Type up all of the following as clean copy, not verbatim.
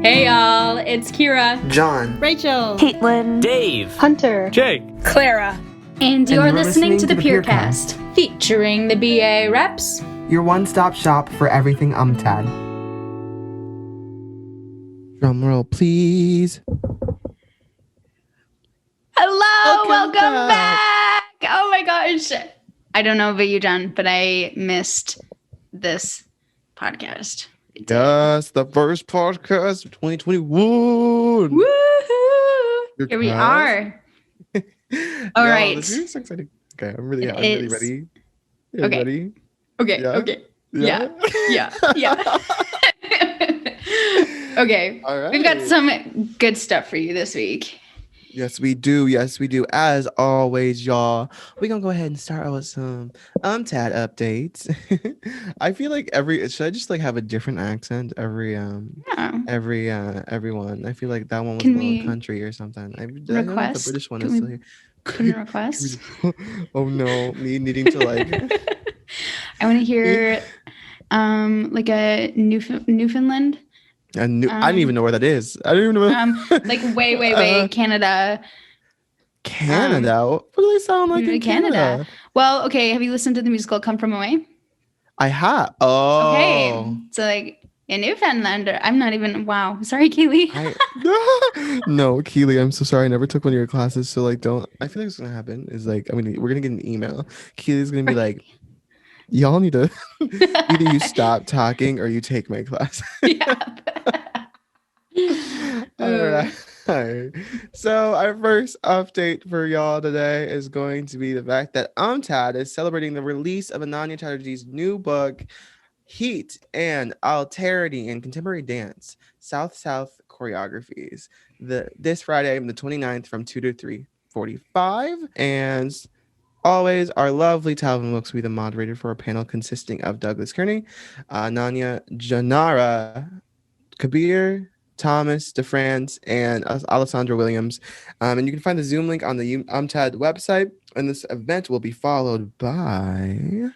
Hey y'all, it's Kira, John, Rachel, Caitlin, Dave, Hunter, Jake, Clara, and you're listening to the Peercast, Peercast, featuring the BA reps. your one-stop shop for everything UMTAD. Drum roll, please. Hello, welcome back. Oh my gosh. I don't know about you, John, but I missed this podcast. Yes, the first podcast of 2021. Woohoo! Here we are. All right. This is so exciting. Okay, I'm really It ready. Okay. Ready? Okay. Yeah? Okay. Yeah. Yeah. Okay. All right. We've got some good stuff for you this week. Yes, we do. As always, y'all, we're gonna go ahead and start with some UMTAD updates. I feel like should I just like have a different accent everyone? I feel like that one was a little country or something. I don't know if the British one is still here. Can we request? Oh no, me needing to like I want to hear like a Newfoundland. I don't even know where that is. I don't even know. Like way Canada. Canada? What do they sound like in Canada? Well, okay. Have you listened to the musical Come From Away? I have. Oh. Okay. So like in Newfoundland, I'm not even. Wow. Sorry, Keely. No, Keely, I'm so sorry. I never took one of your classes. So like, don't. I feel like what's gonna happen is like, I mean, we're gonna get an email. Keely's gonna be like, y'all need to either you stop talking or you take my class. Yeah. All right. So our first update for y'all today is going to be the fact that UMTAD is celebrating the release of Ananya Chatterjee's new book, Heat and Alterity in Contemporary Dance, South-South Choreographies, this Friday, the 29th from 2 to 3:45. And always, our lovely Talvin Wilkes will be the moderator for a panel consisting of Douglas Kearney, Nanya Janara, Kabir, Thomas DeFrance, and Alessandra Williams. And you can find the Zoom link on the UMTAD website. And this event will be followed by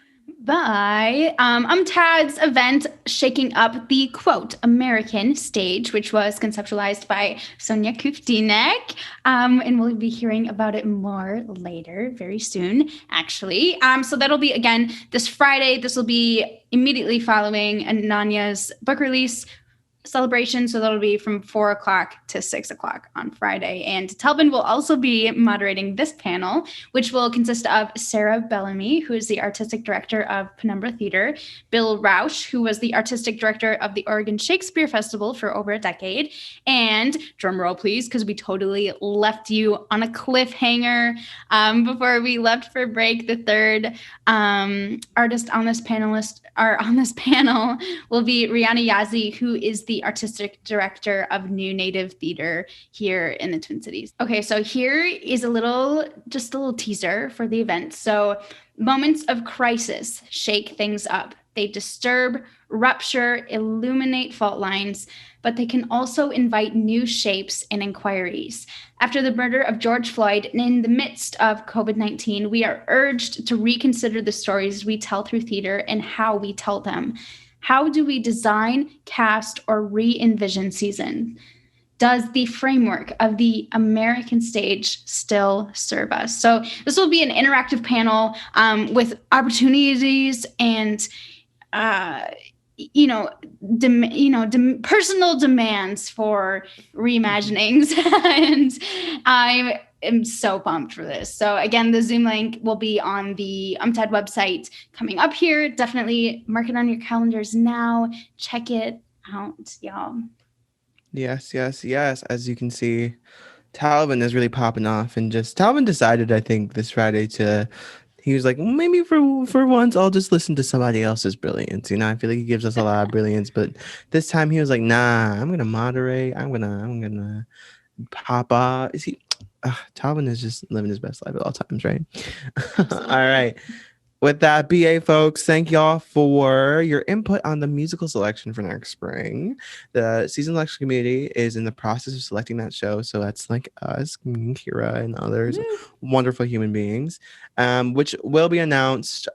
UMTAD's event shaking up the, quote, American stage, which was conceptualized by Sonja Kuftinec. And we'll be hearing about it more later, very soon, actually. So that'll be, again, this Friday. This will be immediately following Ananya's book release celebration, so that'll be from 4 o'clock to 6 o'clock on Friday. And Talvin will also be moderating this panel, which will consist of Sarah Bellamy, who is the artistic director of Penumbra Theater, Bill Rausch, who was the artistic director of the Oregon Shakespeare Festival for over a decade, and drum roll please, because we totally left you on a cliffhanger before we left for break. The third artist on this panel will be Rihanna Yazzie, who is the artistic director of New Native Theater here in the Twin Cities. Okay, so here is a little teaser for the event. So moments of crisis shake things up. They disturb, rupture, illuminate fault lines, but they can also invite new shapes and inquiries. After the murder of George Floyd and in the midst of COVID-19, we are urged to reconsider the stories we tell through theater and how we tell them. How do we design, cast, or re-envision season? Does the framework of the American stage still serve us? So this will be an interactive panel with opportunities and personal demands for reimaginings. And I am so pumped for this. So again, the Zoom link will be on the UMTAD website coming up here. Definitely mark it on your calendars now. Check it out, y'all. Yes. As you can see, Talvin is really popping off, and Talvin decided, I think, this Friday he was like, maybe for once I'll just listen to somebody else's brilliance. I feel like he gives us a lot of brilliance, but this time he was like, nah, I'm gonna moderate. I'm gonna pop off. Talvin is just living his best life at all times, right? All right. With that, BA folks, thank y'all for your input on the musical selection for next spring. The season selection committee is in the process of selecting that show. So that's like us, me and Kira and others, wonderful human beings, which will be announced,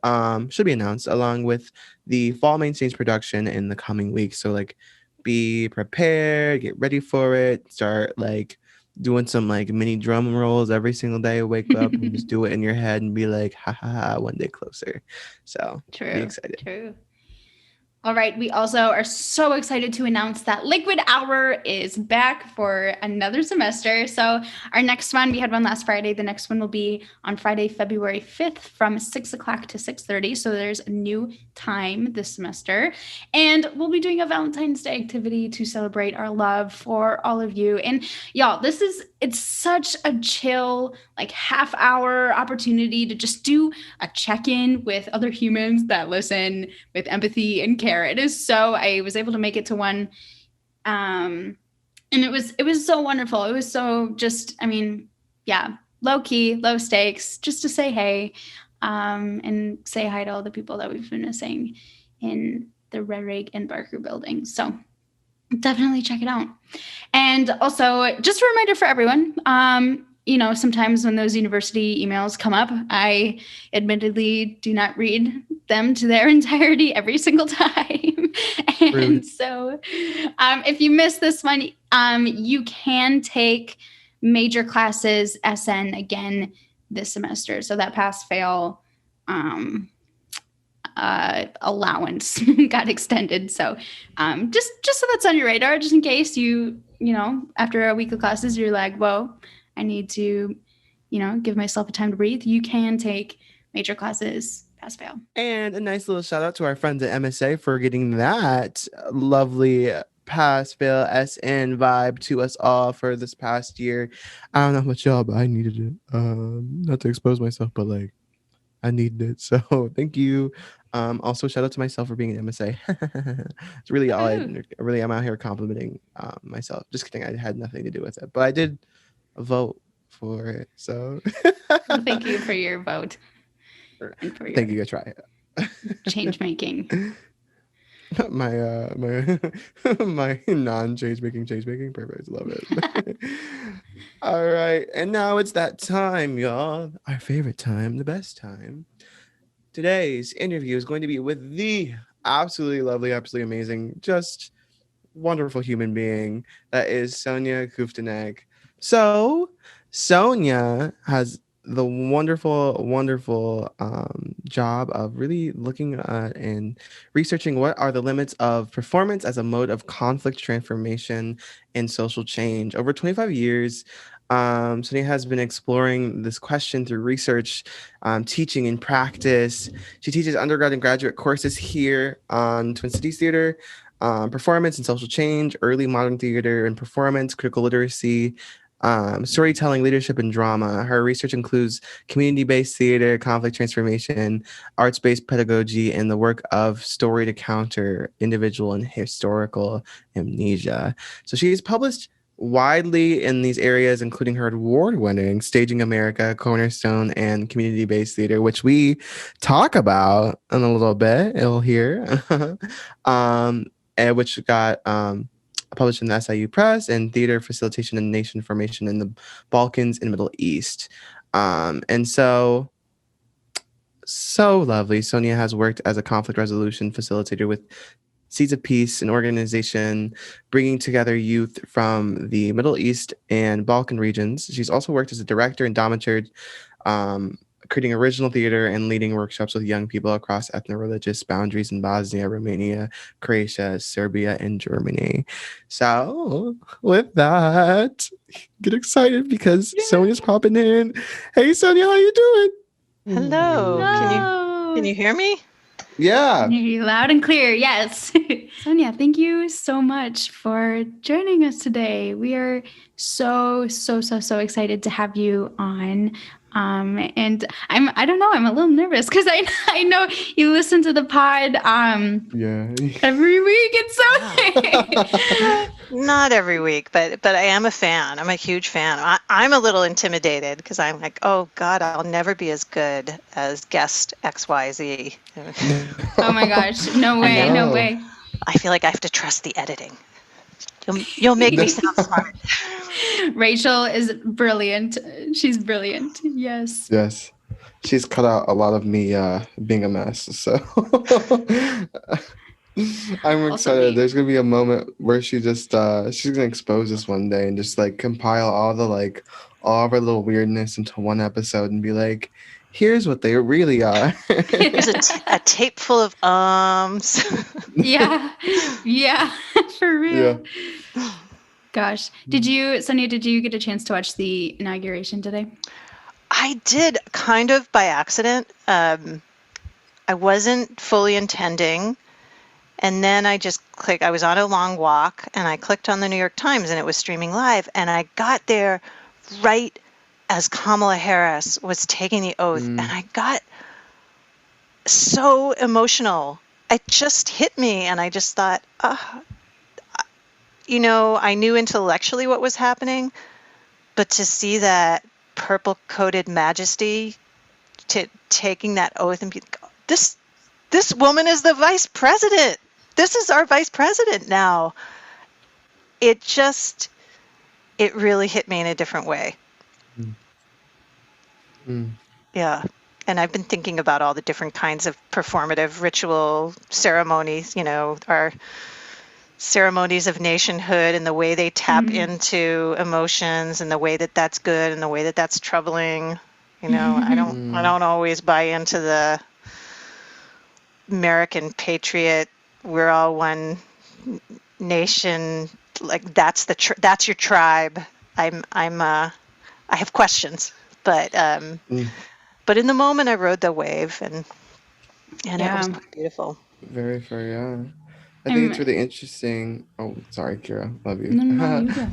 should be announced along with the fall main stage production in the coming weeks. So like be prepared, get ready for it, start like doing some like mini drum rolls every single day. Wake up and just do it in your head and be like, ha ha ha, one day closer. So be excited. True. All right. We also are so excited to announce that Liquid Hour is back for another semester. So our next one, we had one last Friday. The next one will be on Friday, February 5th from 6 o'clock to 6:30. So there's a new time this semester. And we'll be doing a Valentine's Day activity to celebrate our love for all of you. And y'all, it's such a chill, like half-hour opportunity to just do a check-in with other humans that listen with empathy and care. It is so, I was able to make it to one. And it was so wonderful. It was so just, low key, low stakes, just to say hey, and say hi to all the people that we've been missing in the Rerig and Barker building. So definitely check it out. And also just a reminder for everyone, sometimes when those university emails come up, I admittedly do not read them to their entirety every single time. And really? So if you miss this one, you can take major classes SN again this semester. So that pass-fail allowance got extended. So just so that's on your radar, just in case you after a week of classes, you're like, whoa, I need to, give myself a time to breathe. You can take major classes pass-fail. And a nice little shout out to our friends at MSA for getting that lovely pass-fail SN vibe to us all for this past year. I don't know how much y'all, but I needed it. Not to expose myself, but like I needed it. So thank you. Also shout out to myself for being an MSA. It's really all I'm out here complimenting myself. Just kidding. I had nothing to do with it, but I did vote for it. So well, thank you for your vote. And for thank you. I try change making. my non-change making. Perfect. Love it. All right. And now it's that time, y'all. Our favorite time, the best time. Today's interview is going to be with the absolutely lovely, absolutely amazing, just wonderful human being that is Sonja Kuftinec. So Sonja has the wonderful job of really looking at and researching what are the limits of performance as a mode of conflict transformation and social change. Over 25 years, Sonja has been exploring this question through research, teaching and practice. She teaches undergrad and graduate courses here on Twin Cities Theater, performance and social change, early modern theater and performance, critical literacy, storytelling, leadership, and drama. Her research includes community-based theater, conflict transformation, arts-based pedagogy, and the work of story to counter individual and historical amnesia. So she's published widely in these areas, including her award-winning Staging America, Cornerstone, and Community-Based Theater, which we talk about in a little bit. You'll hear, and which got published in the SIU Press, and Theater, Facilitation and Nation Formation in the Balkans and Middle East. And so lovely. Sonja has worked as a conflict resolution facilitator with Seeds of Peace, an organization bringing together youth from the Middle East and Balkan regions. She's also worked as a director and dramaturg, creating original theater and leading workshops with young people across ethno-religious boundaries in Bosnia, Romania, Croatia, Serbia, and Germany. So with that, get excited because Sonja's popping in. Hey, Sonja, how you doing? Hello. Can you hear me? Yeah. I hear you loud and clear. Yes. Sonja, thank you so much for joining us today. We are so excited to have you on. And I don't know, I'm a little nervous because I know you listen to the pod every week. It's so not every week, but I am a fan. I'm a huge fan. I'm a little intimidated because I'm like, oh God, I'll never be as good as guest XYZ. Oh my gosh, no way. I feel like I have to trust the editing. You'll make me sound smart. Rachel is brilliant. She's brilliant. Yes. She's cut out a lot of me being a mess. So I'm Also excited. me. There's gonna be a moment where she just she's gonna expose us one day and just like compile all the like all of our little weirdness into one episode and be like, here's what they really are. There's a tape full of Yeah. Yeah. For Yeah. real. Gosh. Sonia, did you get a chance to watch the inauguration today? I did, kind of by accident. I wasn't fully intending. And then I just clicked, I was on a long walk and I clicked on the New York Times and it was streaming live. And I got there right as Kamala Harris was taking the oath. And I got so emotional. It just hit me. And I just thought, you know, I knew intellectually what was happening, but to see that purple coated majesty taking that oath and be, this woman is the vice president. This is our vice president now. It really hit me in a different way. Yeah. And I've been thinking about all the different kinds of performative ritual ceremonies, you know, our ceremonies of nationhood and the way they tap into emotions and the way that that's good and the way that that's troubling. You know, I don't always buy into the American patriot, we're all one nation, like that's your tribe. I have questions, but in the moment I rode the wave and it was quite beautiful. Very fair, yeah. I think it's really interesting. Oh, sorry, Kira. Love you. No, you go.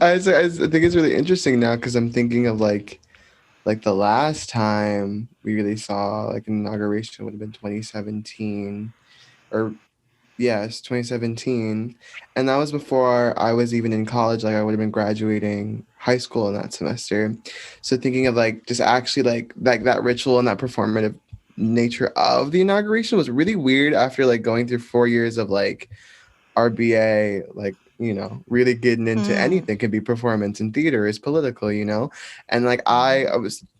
I think it's really interesting now because I'm thinking of like the last time we really saw like an inauguration would have been 2017 or yes, 2017. And that was before I was even in college. Like I would have been graduating high school in that semester. So thinking of like just actually like that ritual and that performative nature of the inauguration was really weird after like going through 4 years of like RBA, like, you know, really getting into anything could be performance and theater is political, you know? And like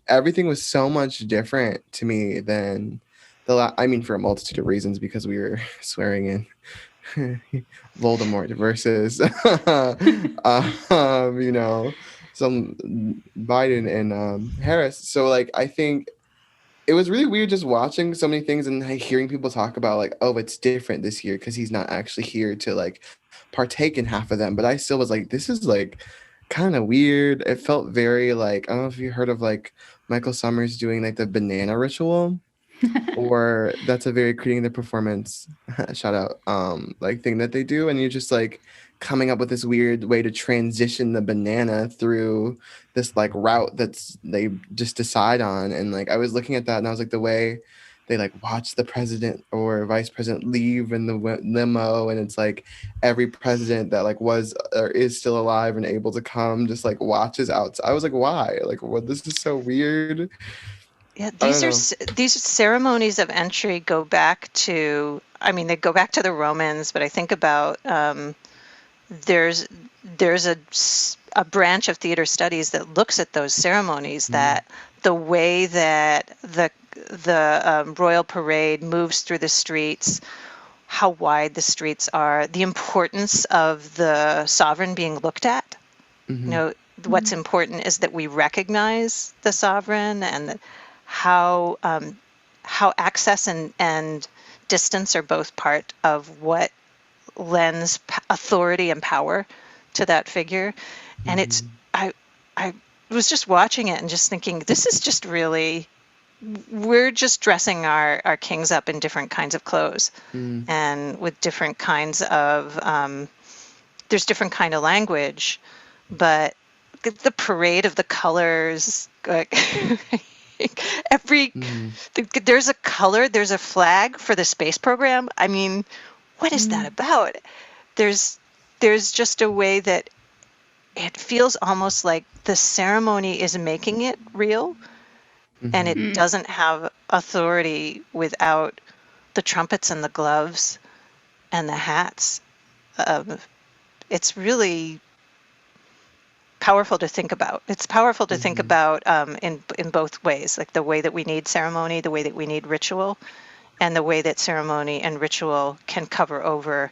everything was so much different to me than I mean, for a multitude of reasons, because we were swearing in Voldemort versus, you know, some Biden and Harris. So like, I think it was really weird just watching so many things and like, hearing people talk about like, oh, it's different this year because he's not actually here to like partake in half of them. But I still was like, this is like kind of weird. It felt very like, I don't know if you heard of like Michael Summers doing like the banana ritual. Or that's a very creating the performance shout out like thing that they do, and you're just like coming up with this weird way to transition the banana through this like route that's they just decide on. And like I was looking at that and I was like, the way they like watch the president or vice president leave in the limo, and it's like every president that like was or is still alive and able to come just like watches out. I was like, why? Like, what? This is so weird. Yeah, these ceremonies of entry go back to, I mean, they go back to the Romans, but I think about there's a branch of theater studies that looks at those ceremonies, that the way that the royal parade moves through the streets, how wide the streets are, the importance of the sovereign being looked at. You know, what's important is that we recognize the sovereign, and how access and distance are both part of what lends authority and power to that figure. And it's I was just watching it and just thinking, this is just really, we're just dressing our kings up in different kinds of clothes and with different kinds of there's different kind of language, but the parade of the colors, like there's a color, there's a flag for the space program. I mean, what is that about? There's just a way that it feels almost like the ceremony is making it real, and it doesn't have authority without the trumpets and the gloves and the hats. It's really powerful to think about. It's powerful to think about in both ways, like the way that we need ceremony, the way that we need ritual, and the way that ceremony and ritual can cover over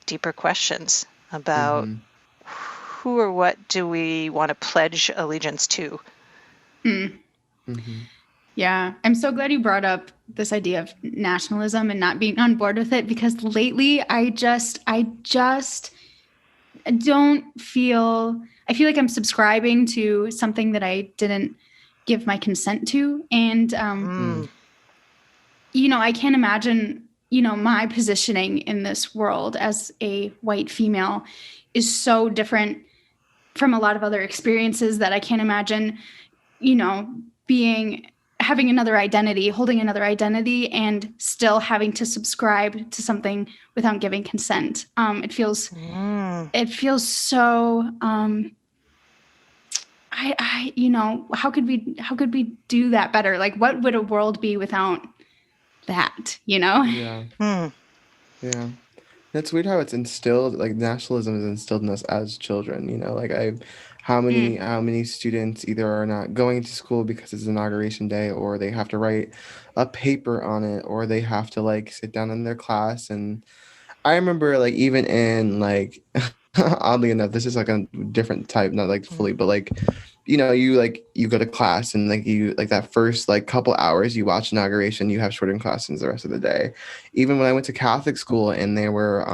deeper questions about who or what do we want to pledge allegiance to. Yeah, I'm so glad you brought up this idea of nationalism and not being on board with it, because lately I just don't feel, I feel like I'm subscribing to something that I didn't give my consent to. And, you know, I can't imagine, you know, my positioning in this world as a white female is so different from a lot of other experiences that I can't imagine, you know, having another identity, holding another identity, and still having to subscribe to something without giving consent. It feels so, you know, how could we do that better? Like, what would a world be without that, you know? Yeah. That's weird how it's instilled, like nationalism is instilled in us as children, you know, like how many students either are not going to school because it's inauguration day, or they have to write a paper on it, or they have to like sit down in their class. And I remember like even in like oddly enough, this is like a different type, not like fully, but like, you know, you go to class and like you like that first like couple hours you watch inauguration, you have shortened classes the rest of the day. Even when I went to Catholic school and they were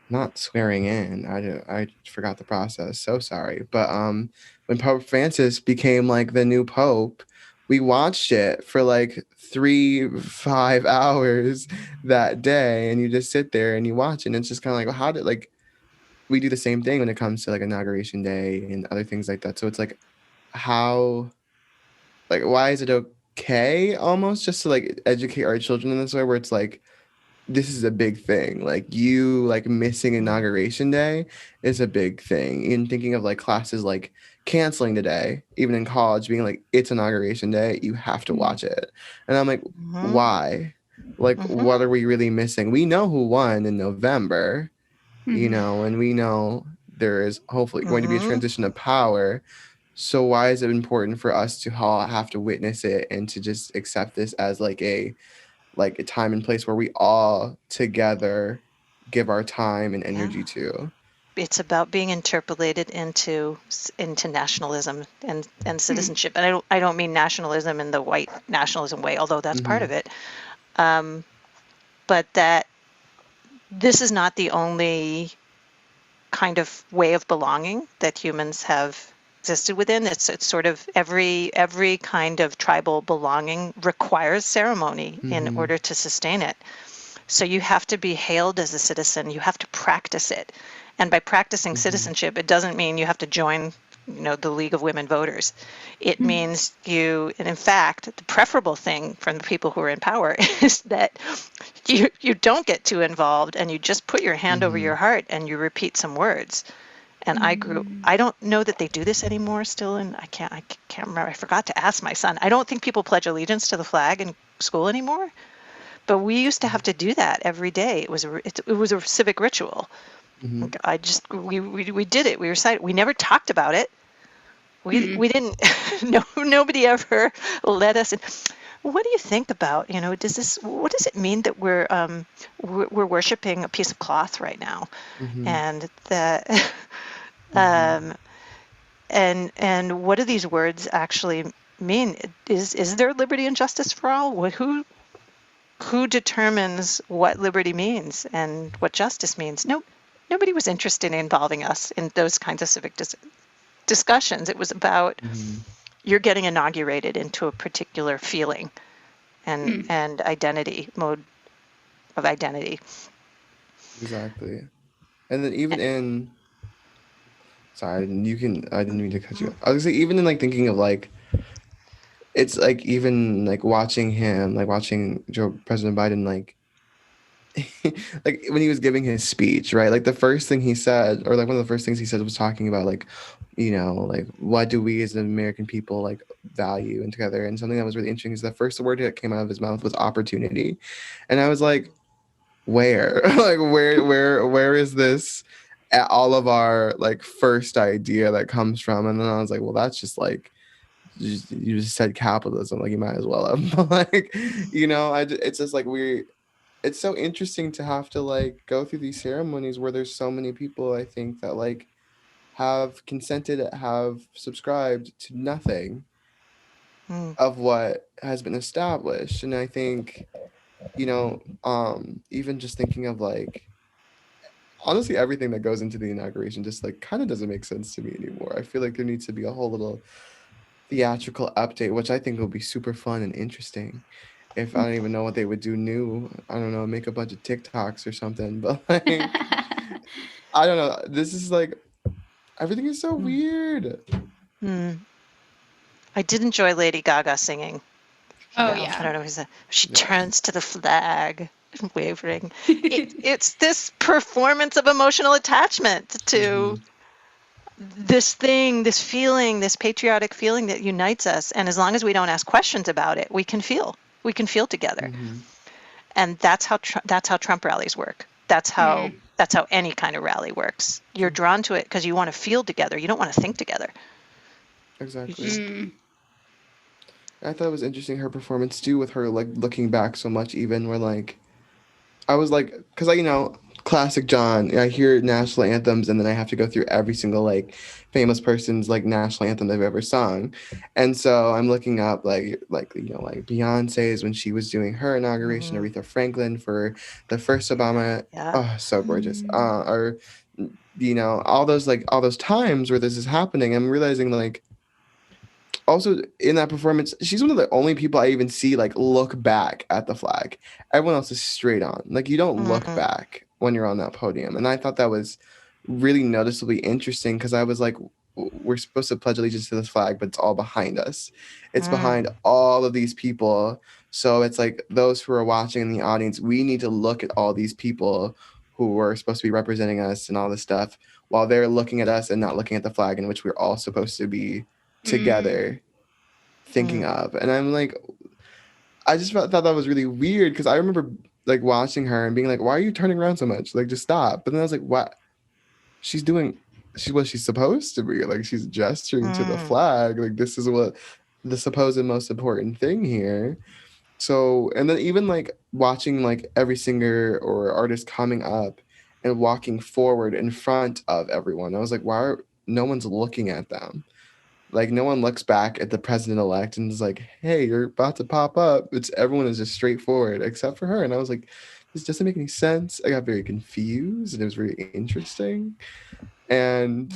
not swearing in, I forgot the process, so sorry. But when Pope Francis became like the new pope, we watched it for like 3-5 hours that day, and you just sit there and you watch it, and it's just kind of like, well, how did like we do the same thing when it comes to like inauguration day and other things like that. So it's like, how, like, why is it okay almost just to like educate our children in this way, where it's like, this is a big thing. Like you like missing inauguration day is a big thing. In thinking of like classes like canceling the day, even in college, being like, it's inauguration day, you have to watch it. And I'm like, why? Like, what are we really missing? We know who won in November, you know, and we know there is hopefully going to be a transition of power. So why is it important for us to have to witness it and to just accept this as like a time and place where we all together give our time and energy to? It's about being interpolated into nationalism and citizenship. And I don't mean nationalism in the white nationalism way, although that's part of it. But that this is not the only kind of way of belonging that humans have existed within. It's sort of every kind of tribal belonging requires ceremony in order to sustain it. So you have to be hailed as a citizen. You have to practice it. And by practicing citizenship, it doesn't mean you have to join, you know, the League of Women Voters. It means and in fact, the preferable thing from the people who are in power is that you don't get too involved and you just put your hand over your heart and you repeat some words. And I don't know that they do this anymore still, and I can't remember. I forgot to ask my son. I don't think people pledge allegiance to the flag in school anymore, but we used to have to do that every day. It was a civic ritual. We did it. We recited. We never talked about it. We didn't. Nobody ever let us in. What do you think about, you know, what does it mean that we're worshiping a piece of cloth right now, and that and what do these words actually mean? Is there liberty and justice for all? Who determines what liberty means and what justice means? Nobody was interested in involving us in those kinds of civic discussions. It was about you're getting inaugurated into a particular feeling and identity, mode of identity. Exactly. And then even sorry, I didn't mean to cut you off. I was gonna say, even in like thinking of like, it's like even like watching President Biden, like like when he was giving his speech, right? Like the first thing he said, or like one of the first things he said, was talking about like, you know, like what do we as American people like value and together. And something that was really interesting is the first word that came out of his mouth was opportunity. And I was like, where? Like where is this all of our like first idea that comes from? And then I was like, well, that's just like you just said capitalism, like you might as well have. But like, it's just like it's so interesting to have to like go through these ceremonies where there's so many people, I think, that like have consented, have subscribed to nothing of what has been established. And I think, even just thinking of like, honestly, everything that goes into the inauguration just like kind of doesn't make sense to me anymore. I feel like there needs to be a whole little theatrical update, which I think will be super fun and interesting. If I don't even know what they would do new, I don't know, make a bunch of TikToks or something. But like, I don't know. This is like, everything is so weird. I did enjoy Lady Gaga singing. Oh yeah. I don't know who's that. She turns to the flag, wavering. It's this performance of emotional attachment to this thing, this feeling, this patriotic feeling that unites us. And as long as we don't ask questions about it, we can feel together. And that's how Trump rallies work. That's how any kind of rally works. You're drawn to it because you want to feel together. You don't want to think together. Exactly. I thought it was interesting, her performance too, with her like looking back so much, even where like I was like, because classic John, I hear national anthems and then I have to go through every single like famous person's like national anthem they've ever sung. And so I'm looking up like Beyonce's when she was doing her inauguration, Aretha Franklin for the first Obama. Oh, so gorgeous. Or all those times where this is happening, I'm realizing like also in that performance, she's one of the only people I even see like look back at the flag. Everyone else is straight on. Like you don't look back when you're on that podium. And I thought that was really noticeably interesting because I was like, we're supposed to pledge allegiance to this flag, but it's all behind us. It's behind all of these people. So it's like those who are watching in the audience, we need to look at all these people who are supposed to be representing us and all this stuff while they're looking at us and not looking at the flag in which we're all supposed to be together thinking of. And I'm like, I just thought that was really weird because I remember like watching her and being like, why are you turning around so much? Like, just stop. But then I was like, what? She's doing what she's supposed to be. Like, she's gesturing to the flag. Like, this is what the supposed most important thing here. So, and then even like watching like every singer or artist coming up and walking forward in front of everyone, I was like, no one's looking at them? Like, no one looks back at the president-elect and is like, hey, you're about to pop up. Everyone is just straightforward except for her. And I was like, this doesn't make any sense. I got very confused and it was very interesting. And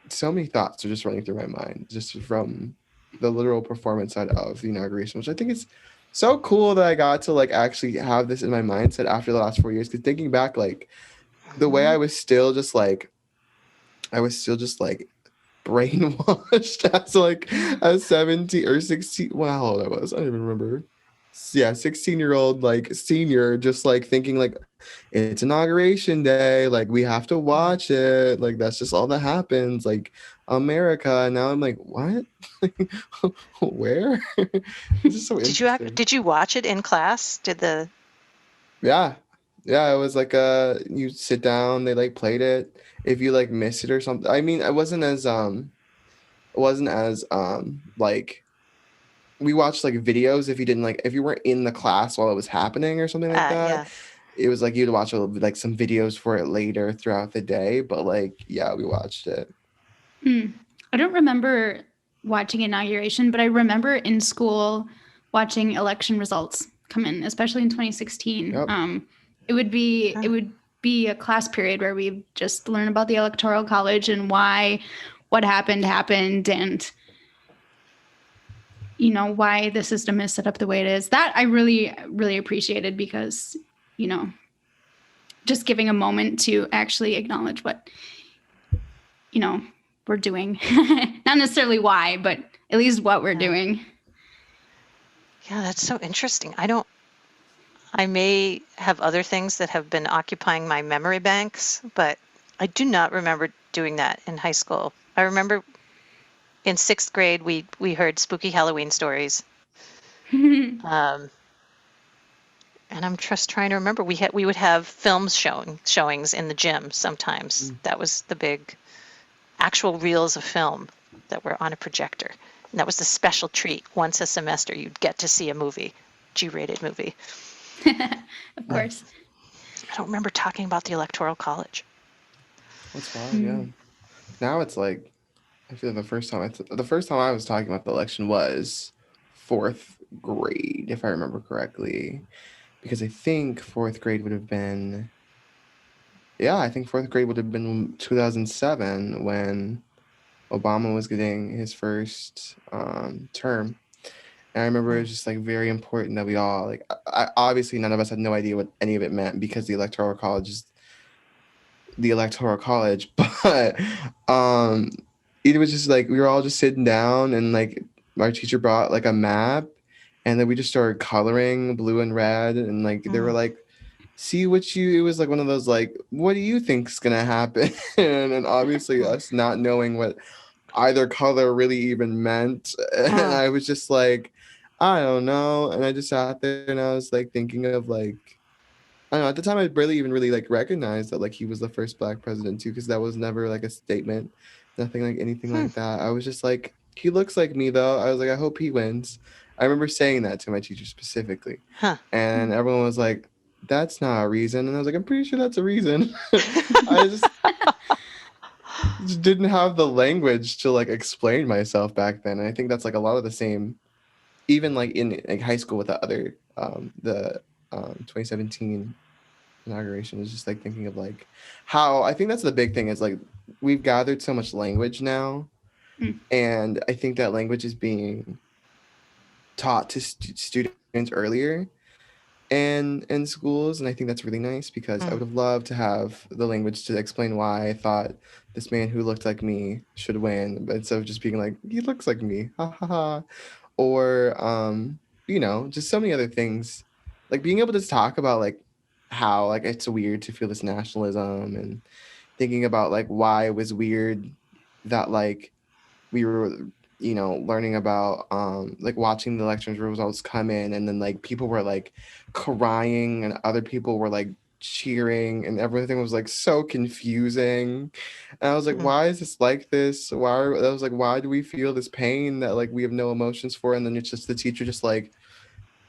so many thoughts are just running through my mind just from the literal performance side of the inauguration, which I think is so cool that I got to like actually have this in my mindset after the last 4 years. Because thinking back, like the way I was still just like brainwashed as 17 or 16. Well, how old I was, I don't even remember. Yeah, 16-year-old like senior, just like thinking like it's inauguration day, like we have to watch it, like that's just all that happens, like America. And now I'm like, what? Where? It's just so interesting. Did you watch it in class? Yeah, it was like you sit down, they like played it. If you like miss it or something, I mean, it wasn't as like we watched like videos. If you weren't in the class while it was happening or something like that, it was like you'd watch like some videos for it later throughout the day. But like, yeah, we watched it. I don't remember watching inauguration, but I remember in school watching election results come in, especially in 2016. Yep. It would be a class period where we just learn about the Electoral College and why what happened, and why the system is set up the way it is. That I really, really appreciated because, just giving a moment to actually acknowledge what, we're doing. Not necessarily why, but at least what we're doing. Yeah, that's so interesting. I may have other things that have been occupying my memory banks, but I do not remember doing that in high school. I remember in 6th grade, we heard spooky Halloween stories. And I'm just trying to remember. We would have films showings in the gym sometimes. That was the big actual reels of film that were on a projector. And that was the special treat. Once a semester, you'd get to see a movie, G-rated movie. Of course. I don't remember talking about the Electoral College. That's wild, yeah. Now it's like, I feel like the first time I was talking about the election was fourth grade, if I remember correctly, because I think fourth grade would have been, I think fourth grade would have been 2007 when Obama was getting his first term. And I remember it was just like very important that we all like. Obviously, none of us had no idea what any of it meant because the Electoral College is the Electoral College, but it was just like we were all just sitting down and like our teacher brought like a map, and then we just started coloring blue and red, and like they were like, see what you. It was like one of those like, what do you think's gonna happen? And obviously us not knowing what either color really even meant, and I was just like, I don't know, and I just sat there and I was like thinking of like, I don't know, at the time I barely even really like recognized that like he was the first Black president too, because that was never like a statement, nothing like anything like that. I was just like, he looks like me though. I was like, I hope he wins. I remember saying that to my teacher specifically, and everyone was like, that's not a reason, and I was like, I'm pretty sure that's a reason. I just didn't have the language to like explain myself back then, and I think that's like a lot of the same, even like in like high school with the other the 2017 inauguration, is just like thinking of like how I think that's the big thing is like we've gathered so much language now, and I think that language is being taught to students earlier in schools, and I think that's really nice because I would have loved to have the language to explain why I thought this man who looked like me should win, but instead of just being like, he looks like me, ha ha ha, or you know, just so many other things, like being able to talk about like how like it's weird to feel this nationalism, and thinking about like why it was weird that like we were, you know, learning about like watching the election results come in, and then like people were like crying and other people were like cheering, and everything was like so confusing, and I was like, why is this like this? I was like, why do we feel this pain that like we have no emotions for? And then it's just the teacher just like,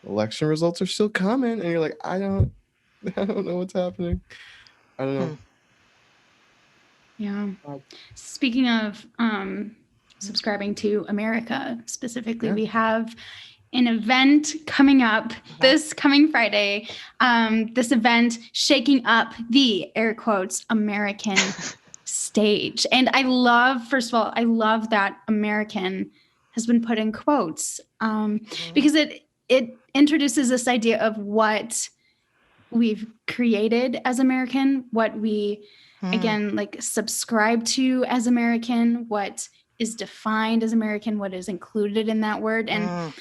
election results are still coming, and you're like, I don't know what's happening. I don't know. Yeah. Speaking of subscribing to America specifically, we have an event coming up this coming Friday. This event shaking up the air quotes American stage. And I love, first of all, I love that American has been put in quotes because it introduces this idea of what we've created as American, what we again like subscribe to as American, what is defined as American, what is included in that word. And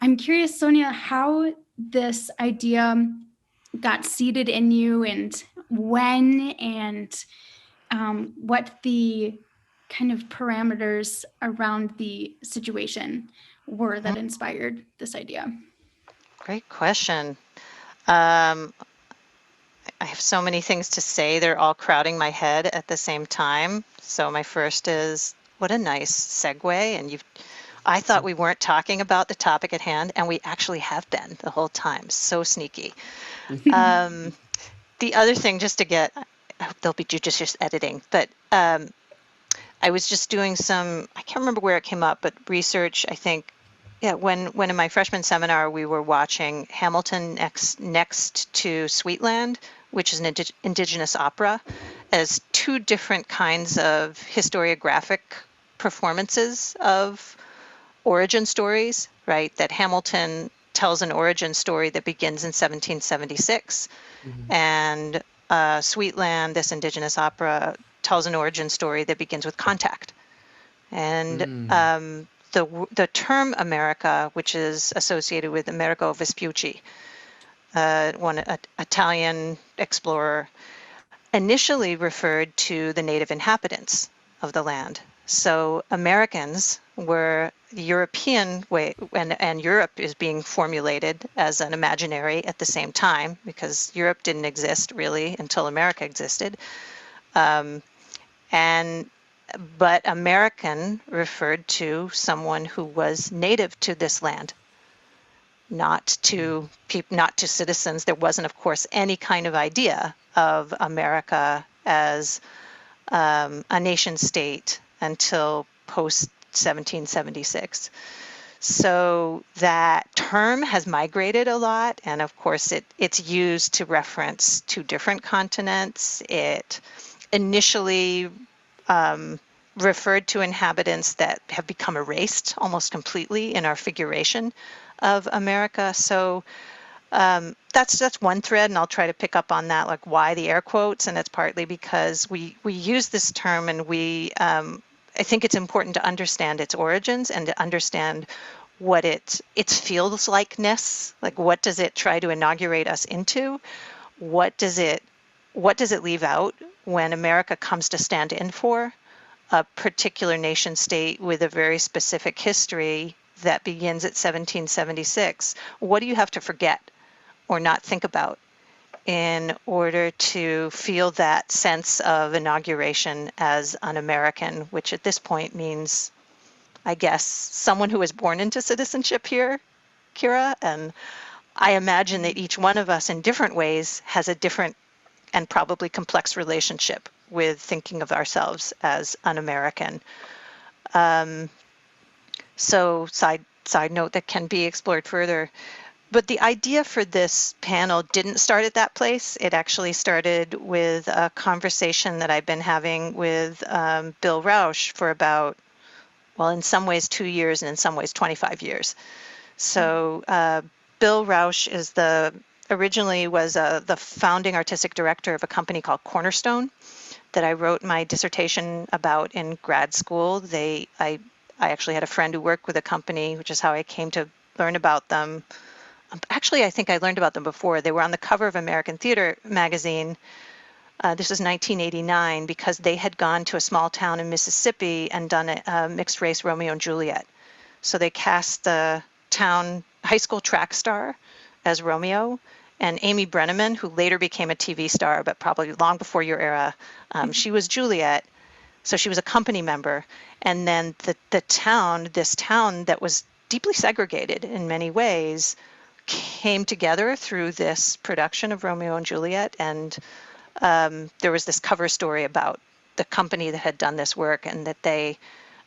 I'm curious, Sonja, how this idea got seeded in you, and when, and what the kind of parameters around the situation were that inspired this idea. Great question. I have so many things to say. They're all crowding my head at the same time. So my first is, what a nice segue. And I thought we weren't talking about the topic at hand, and we actually have been the whole time. So sneaky. The other thing, just to get, I hope there'll be judicious editing, but I was just doing some, I can't remember where it came up, but research, I think, when in my freshman seminar, we were watching Hamilton next to Sweetland, which is an indigenous opera, as two different kinds of historiographic performances of origin stories, right? That Hamilton tells an origin story that begins in 1776, and Sweetland, this indigenous opera, tells an origin story that begins with contact. And the term America, which is associated with Amerigo Vespucci, one Italian explorer, initially referred to the native inhabitants of the land. So Americans were the European way, and Europe is being formulated as an imaginary at the same time, because Europe didn't exist really until America existed. And but American referred to someone who was native to this land, not to citizens. There wasn't, of course, any kind of idea of America as a nation state until post 1776. So that term has migrated a lot, and of course it's used to reference two different continents. It initially referred to inhabitants that have become erased almost completely in our figuration of America. So that's one thread, and I'll try to pick up on that, like why the air quotes, and it's partly because we use this term, and I think it's important to understand its origins and to understand what its feels likeness, like what does it try to inaugurate us into? What does it leave out when America comes to stand in for a particular nation state with a very specific history that begins at 1776? What do you have to forget or not think about in order to feel that sense of inauguration as an American, which at this point means, I guess, someone who was born into citizenship here, Kira? And I imagine that each one of us in different ways has a different and probably complex relationship with thinking of ourselves as an American. So side note that can be explored further. But the idea for this panel didn't start at that place. It actually started with a conversation that I've been having with Bill Rausch for about, well, in some ways 2 years and in some ways 25 years. So Bill Rausch originally was the founding artistic director of a company called Cornerstone that I wrote my dissertation about in grad school. I actually had a friend who worked with a company, which is how I came to learn about them. Actually, I think I learned about them before. They were on the cover of American Theater magazine. This was 1989, because they had gone to a small town in Mississippi and done a mixed race Romeo and Juliet. So they cast the town high school track star as Romeo, and Amy Brenneman, who later became a TV star, but probably long before your era, she was Juliet. So she was a company member. And then this town that was deeply segregated in many ways, came together through this production of Romeo and Juliet. And there was this cover story about the company that had done this work, and that they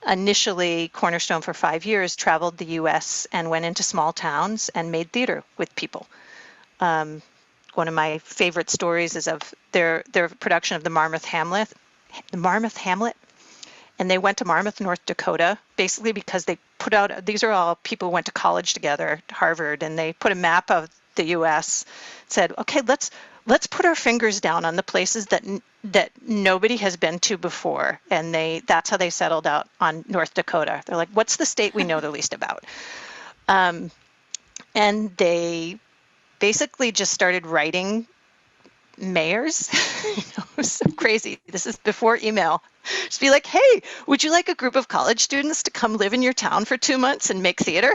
initially, Cornerstone for 5 years, traveled the US and went into small towns and made theater with people. One of my favorite stories is of their production of the Marmouth Hamlet. And they went to Marmouth, North Dakota, basically because they put out, these are all people who went to college together, Harvard, and they put a map of the US, said, okay, let's put our fingers down on the places that nobody has been to before. And that's how they settled out on North Dakota. They're like, what's the state we know the least about? And they basically just started writing mayors. It was so crazy. This is before email. Just be like, hey, would you like a group of college students to come live in your town for 2 months and make theater?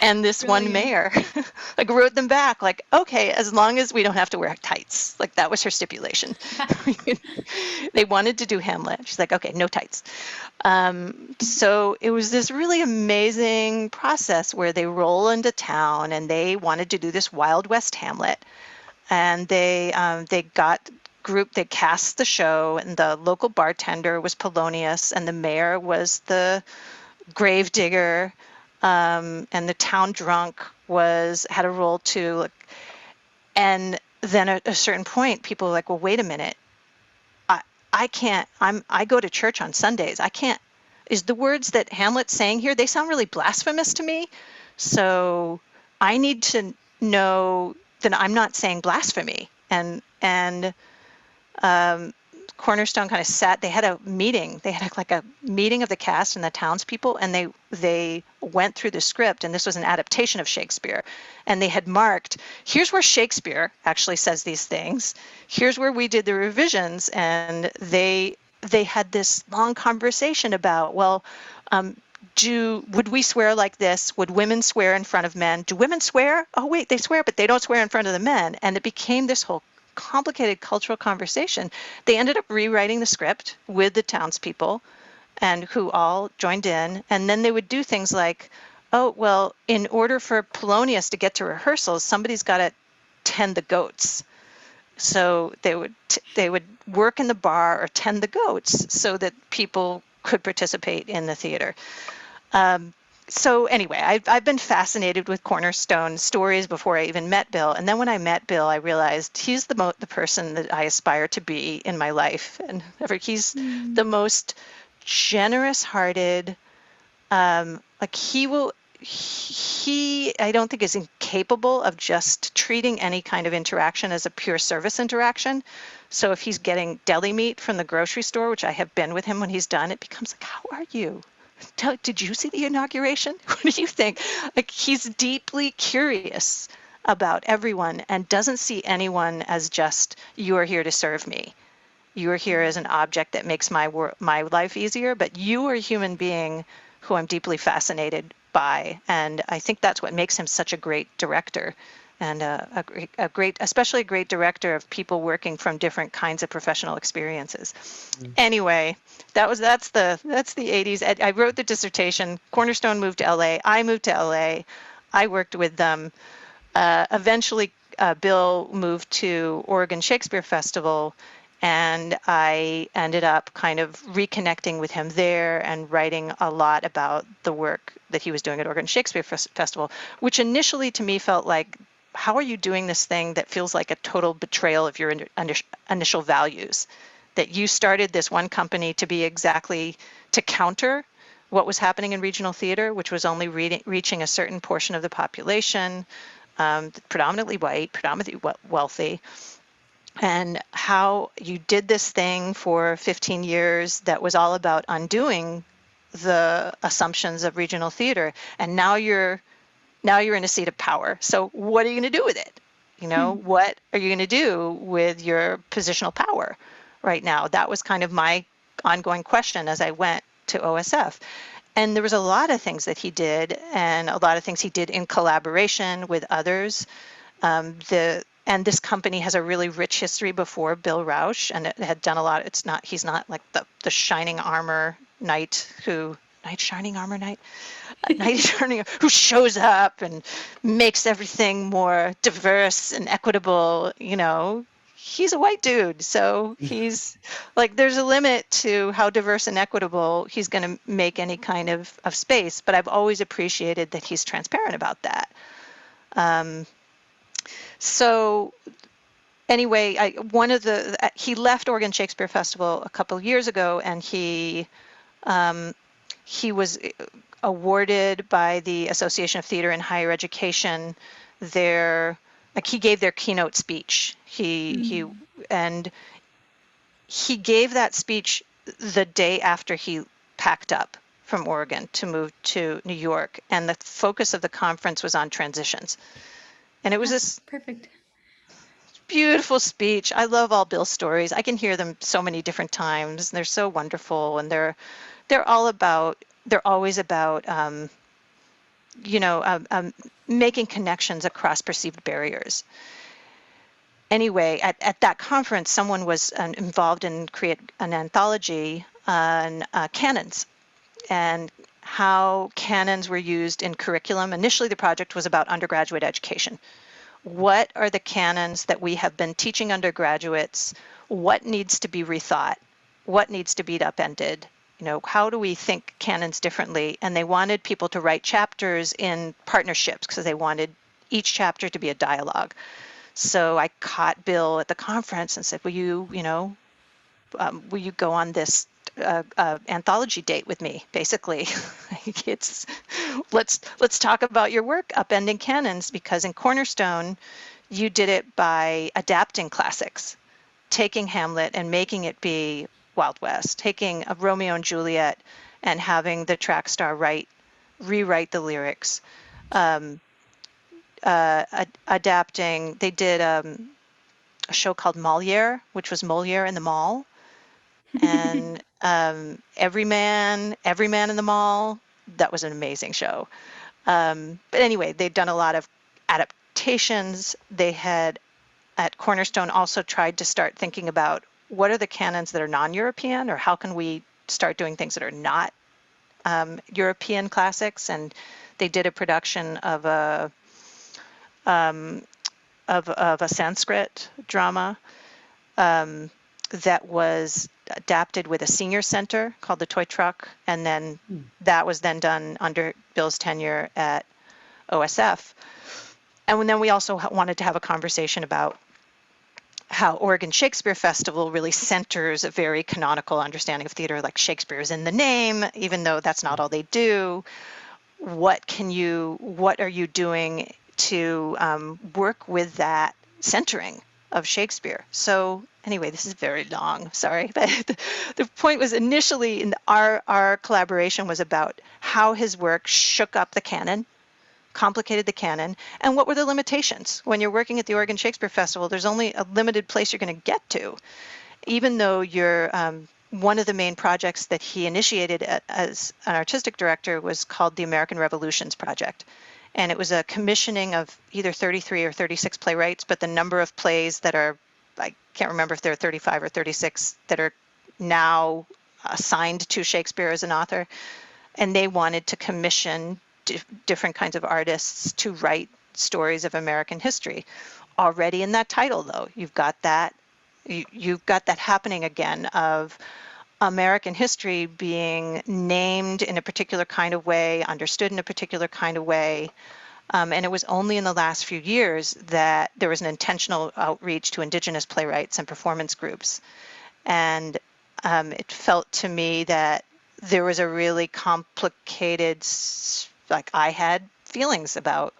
And this one mayor like wrote them back like, okay, as long as we don't have to wear tights. Like that was her stipulation. They wanted to do Hamlet. She's like, okay, no tights. So it was this really amazing process where they roll into town and they wanted to do this Wild West Hamlet. And they cast the show, and the local bartender was Polonius, and the mayor was the gravedigger, and the town drunk had a role too. And then at a certain point, people were like, well, wait a minute, I can't. I go to church on Sundays. I can't. Is the words that Hamlet's saying here? They sound really blasphemous to me. So I need to know that I'm not saying blasphemy. And Cornerstone kind of they had a meeting. They had like a meeting of the cast and the townspeople, and they went through the script, and this was an adaptation of Shakespeare. And they had marked, here's where Shakespeare actually says these things. Here's where we did the revisions. And they had this long conversation about, well, would we swear like this? Would women swear in front of men? Do women swear? Oh, wait, they swear, but they don't swear in front of the men. And it became this whole complicated cultural conversation. They ended up rewriting the script with the townspeople, and who all joined in. And then they would do things like, oh, well, in order for Polonius to get to rehearsals, somebody's got to tend the goats. So they would work in the bar or tend the goats so that people could participate in the theater. So anyway, I've been fascinated with Cornerstone stories before I even met Bill. And then when I met Bill, I realized he's the person that I aspire to be in my life. And he's the most generous-hearted. Like he I don't think is incapable of just treating any kind of interaction as a pure service interaction. So if he's getting deli meat from the grocery store, which I have been with him when he's done, it becomes like, how are you? Did you see the inauguration? What do you think? Like, he's deeply curious about everyone and doesn't see anyone as just, you are here to serve me. You are here as an object that makes my life easier, but you are a human being who I'm deeply fascinated by. And I think that's what makes him such a great director, and especially a great director of people working from different kinds of professional experiences. Anyway, that's the 80s. I wrote the dissertation. Cornerstone moved to LA. I moved to LA. I worked with them. Eventually, Bill moved to Oregon Shakespeare Festival, and I ended up kind of reconnecting with him there and writing a lot about the work that he was doing at Oregon Shakespeare Festival, which initially to me felt like, how are you doing this thing that feels like a total betrayal of your initial values? That you started this one company to counter what was happening in regional theater, which was only reaching a certain portion of the population, predominantly white, predominantly wealthy, and how you did this thing for 15 years that was all about undoing the assumptions of regional theater, and now you're in a seat of power. So what are you going to do with it? What are you going to do with your positional power right now? That was kind of my ongoing question as I went to OSF. And there was a lot of things that he did, and a lot of things he did in collaboration with others. And this company has a really rich history before Bill Rausch, and it had done a lot. He's not like the shining armor knight who shows up and makes everything more diverse and equitable. He's a white dude, so he's like, there's a limit to how diverse and equitable he's going to make any kind of space. But I've always appreciated that he's transparent about that. So anyway, he left Oregon Shakespeare Festival a couple of years ago, and he was awarded by the Association of Theater and Higher Education he gave their keynote speech. He gave that speech the day after he packed up from Oregon to move to New York, and the focus of the conference was on transitions. And it was this perfect, beautiful speech. I love all Bill's stories. I can hear them so many different times. They're so wonderful, and they're always about making connections across perceived barriers. Anyway, at that conference, someone was involved in create an anthology on canons and how canons were used in curriculum. Initially, the project was about undergraduate education. What are the canons that we have been teaching undergraduates? What needs to be rethought? What needs to be upended? How do we think canons differently? And they wanted people to write chapters in partnerships because they wanted each chapter to be a dialogue. So I caught Bill at the conference and said, will you go on this anthology date with me? Basically, let's talk about your work upending canons, because in Cornerstone, you did it by adapting classics, taking Hamlet and making it be Wild West, taking a Romeo and Juliet and having the track star rewrite the lyrics, adapting. They did a show called Moliere, which was Moliere in the Mall, and Every Man in the Mall. That was an amazing show. But anyway, they'd done a lot of adaptations. They had at Cornerstone also tried to start thinking about what are the canons that are non-European, or how can we start doing things that are not European classics. And they did a production of a Sanskrit drama that was adapted with a senior center called the Toy Truck, and then that was then done under Bill's tenure at OSF. And then we also wanted to have a conversation about how Oregon Shakespeare Festival really centers a very canonical understanding of theater, like Shakespeare is in the name, even though that's not all they do. What are you doing to work with that centering of Shakespeare? So anyway, this is very long, sorry, but the point was initially in our collaboration was about how his work shook up the canon, complicated the canon, and what were the limitations. When you're working at the Oregon Shakespeare Festival, there's only a limited place you're going to get to. Even though you're one of the main projects that he initiated as an artistic director was called the American Revolutions Project. And it was a commissioning of either 33 or 36 playwrights, but the number of plays that are, I can't remember if there are 35 or 36 that are now assigned to Shakespeare as an author. And they wanted to commission different kinds of artists to write stories of American history. Already in that title, though, you've got that happening again of American history being named in a particular kind of way, understood in a particular kind of way. And it was only in the last few years that there was an intentional outreach to Indigenous playwrights and performance groups. And it felt to me that there was a really complicated, like I had feelings about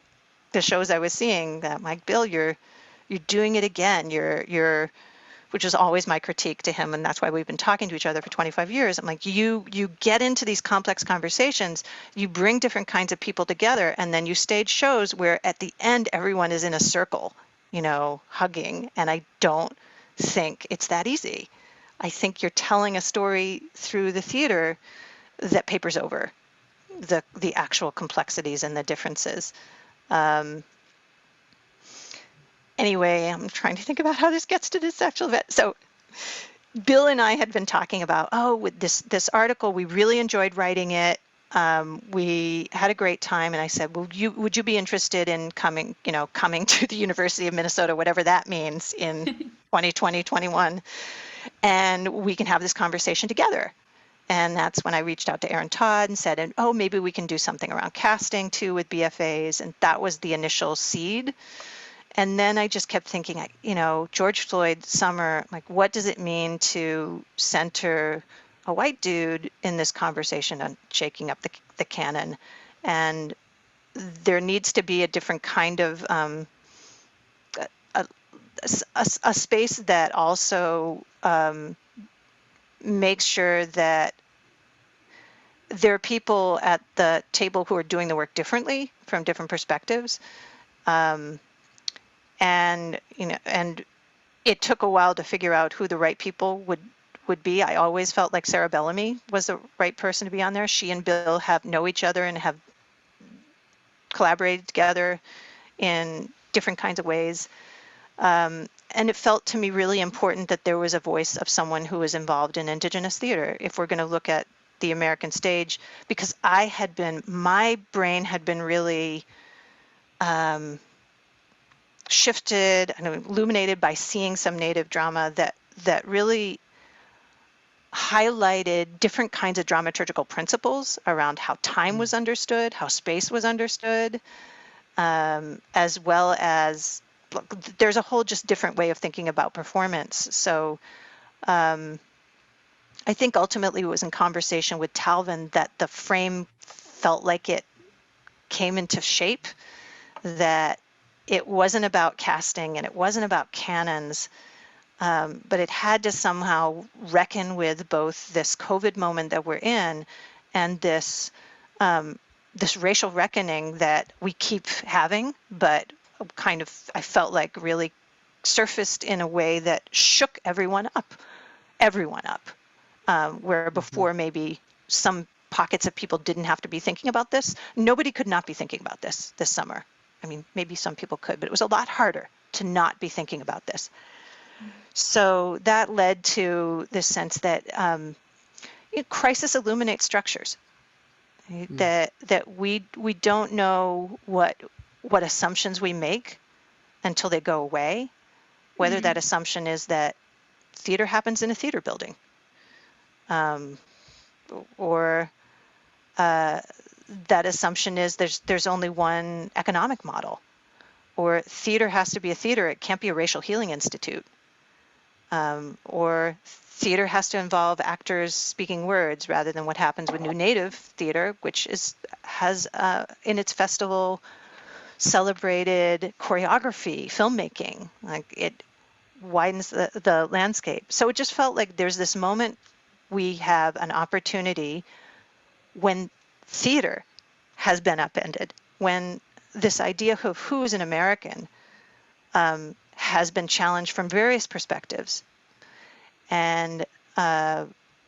the shows I was seeing that, like, Bill, you're doing it again. You're which is always my critique to him, and that's why we've been talking to each other for 25 years. I'm like, you get into these complex conversations, you bring different kinds of people together, and then you stage shows where at the end everyone is in a circle, hugging, and I don't think it's that easy. I think you're telling a story through the theater that papers over the actual complexities and the differences. Anyway, I'm trying to think about how this gets to this actual event. So Bill and I had been talking about, with this article, we really enjoyed writing it. We had a great time. And I said, well, would you be interested in coming to the University of Minnesota, whatever that means, in 2020, 21, and we can have this conversation together. And that's when I reached out to Aaron Todd and said, maybe we can do something around casting too with BFAs. And that was the initial seed. And then I just kept thinking, George Floyd Summer, like, what does it mean to center a white dude in this conversation on shaking up the canon? And there needs to be a different kind of a space that also makes sure that there are people at the table who are doing the work differently from different perspectives. And it took a while to figure out who the right people would be. I always felt like Sarah Bellamy was the right person to be on there. She and Bill know each other and have collaborated together in different kinds of ways. And it felt to me really important that there was a voice of someone who was involved in Indigenous theater if we're going to look at the American stage, because my brain had been really shifted and illuminated by seeing some Native drama that really highlighted different kinds of dramaturgical principles around how time was understood, how space was understood, as well as there's a whole just different way of thinking about performance. So I think ultimately it was in conversation with Talvin that the frame felt like it came into shape, that it wasn't about casting and it wasn't about canons, but it had to somehow reckon with both this COVID moment that we're in and this racial reckoning that we keep having, but kind of, I felt like, really surfaced in a way that shook everyone up, where before maybe some pockets of people didn't have to be thinking about this. Nobody could not be thinking about this summer. I mean, maybe some people could, but it was a lot harder to not be thinking about this. So that led to this sense that crisis illuminates structures. That we don't know what assumptions we make until they go away. Whether that assumption is that theater happens in a theater building, or that assumption is there's only one economic model, or theater has to be a theater. It can't be a racial healing institute, or theater has to involve actors speaking words rather than what happens with New Native theater, which has in its festival celebrated choreography, filmmaking. Like, it widens the landscape. So it just felt like there's this moment we have an opportunity when theater has been upended, when this idea of who is an American has been challenged from various perspectives. And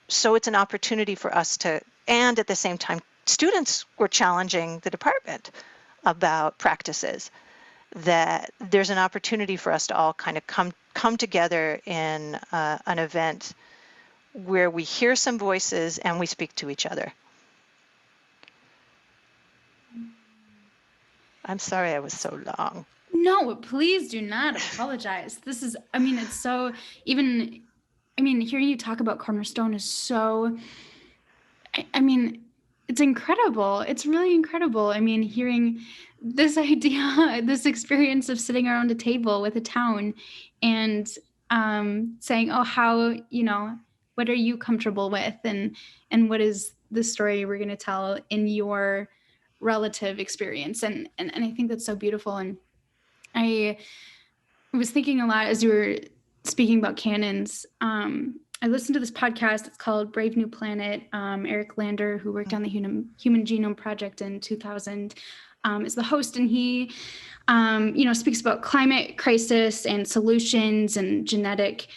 so it's an opportunity for us to, and at the same time, students were challenging the department about practices, that there's an opportunity for us to all kind of come together in an event where we hear some voices and we speak to each other. I'm sorry I was so long. No, please do not apologize. This is, I mean, it's so, even, I mean, hearing you talk about Cornerstone is so, I mean, it's incredible. It's really incredible. I mean, hearing this idea, this experience of sitting around a table with a town and saying, oh, how, you know, what are you comfortable with? And what is the story we're going to tell in your relative experience? And I think that's so beautiful. And I was thinking a lot as you were speaking about canons. I listened to this podcast. It's called Brave New Planet. Eric Lander, who worked on the Human Genome Project in 2000, is the host, and he, speaks about climate crisis and solutions and genetic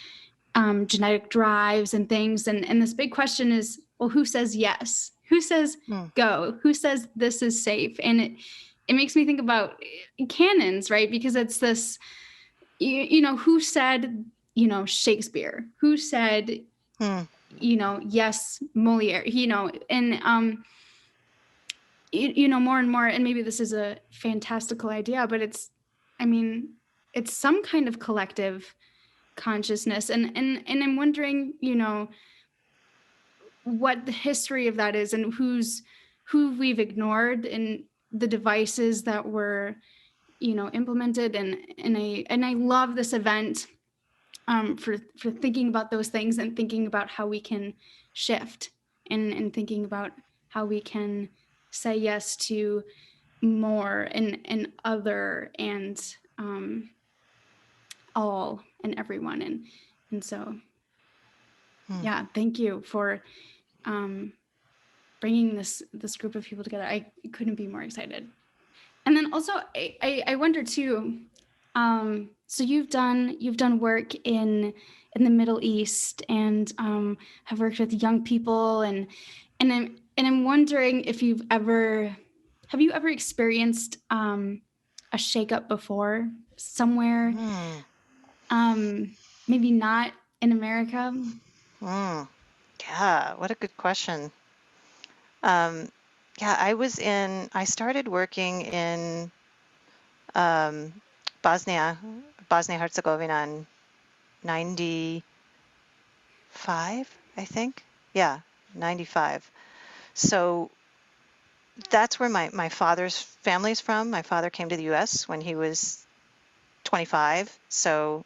drives and things. And this big question is, well, who says yes? Who says go? Who says this is safe? And it makes me think about canons, right? Because it's this, who said, Shakespeare? Who said, yes, Moliere? And more and more, and maybe this is a fantastical idea, but it's some kind of collective consciousness, and I'm wondering, what the history of that is, and who we've ignored, and the devices that were, implemented, and I love this event for thinking about those things, and thinking about how we can shift, and thinking about how we can say yes to more and other, and all and everyone, and so yeah, thank you for bringing this group of people together. I couldn't be more excited. And then also I wonder too, so you've done work in the Middle East, and have worked with young people, and I'm wondering if have you ever experienced a shakeup before somewhere? Maybe not in America. Yeah, what a good question. I started working in Bosnia-Herzegovina in 95, I think. Yeah, 95. So that's where my father's family's from. My father came to the U.S. when he was 25. So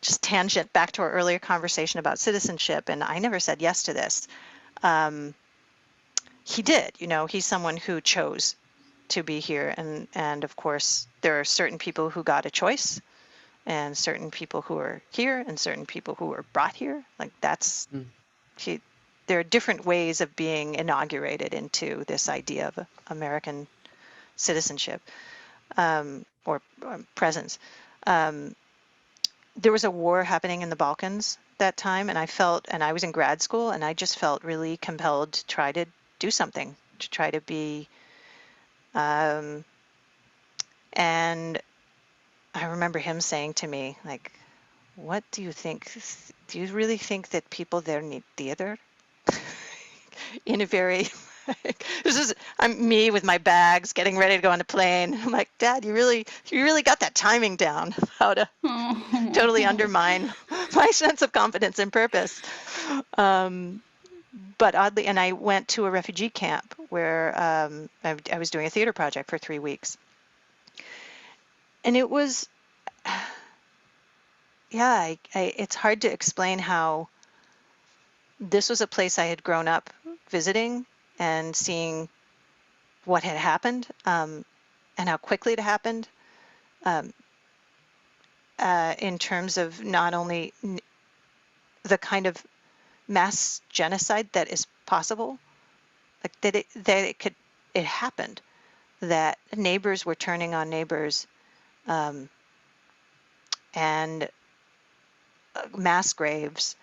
just tangent back to our earlier conversation about citizenship, and I never said yes to this. He did, he's someone who chose to be here, and of course there are certain people who got a choice, and certain people who are here, and certain people who are brought here. Like, that's there are different ways of being inaugurated into this idea of American citizenship, or presence. There was a war happening in the Balkans that time, and I was in grad school, and I just felt really compelled to try to do something, to try to be, and I remember him saying to me, like, what do you think? Do you really think that people there need theater? In a very, I'm me with my bags getting ready to go on the plane. I'm like, Dad, you really got that timing down, how to totally undermine my sense of confidence and purpose. But oddly, and I went to a refugee camp where I was doing a theater project for 3 weeks. And it was, yeah, it's hard to explain how this was a place I had grown up visiting and seeing what had happened, and how quickly it happened, in terms of not only the kind of mass genocide that is possible, like it happened, that neighbors were turning on neighbors, and mass graves.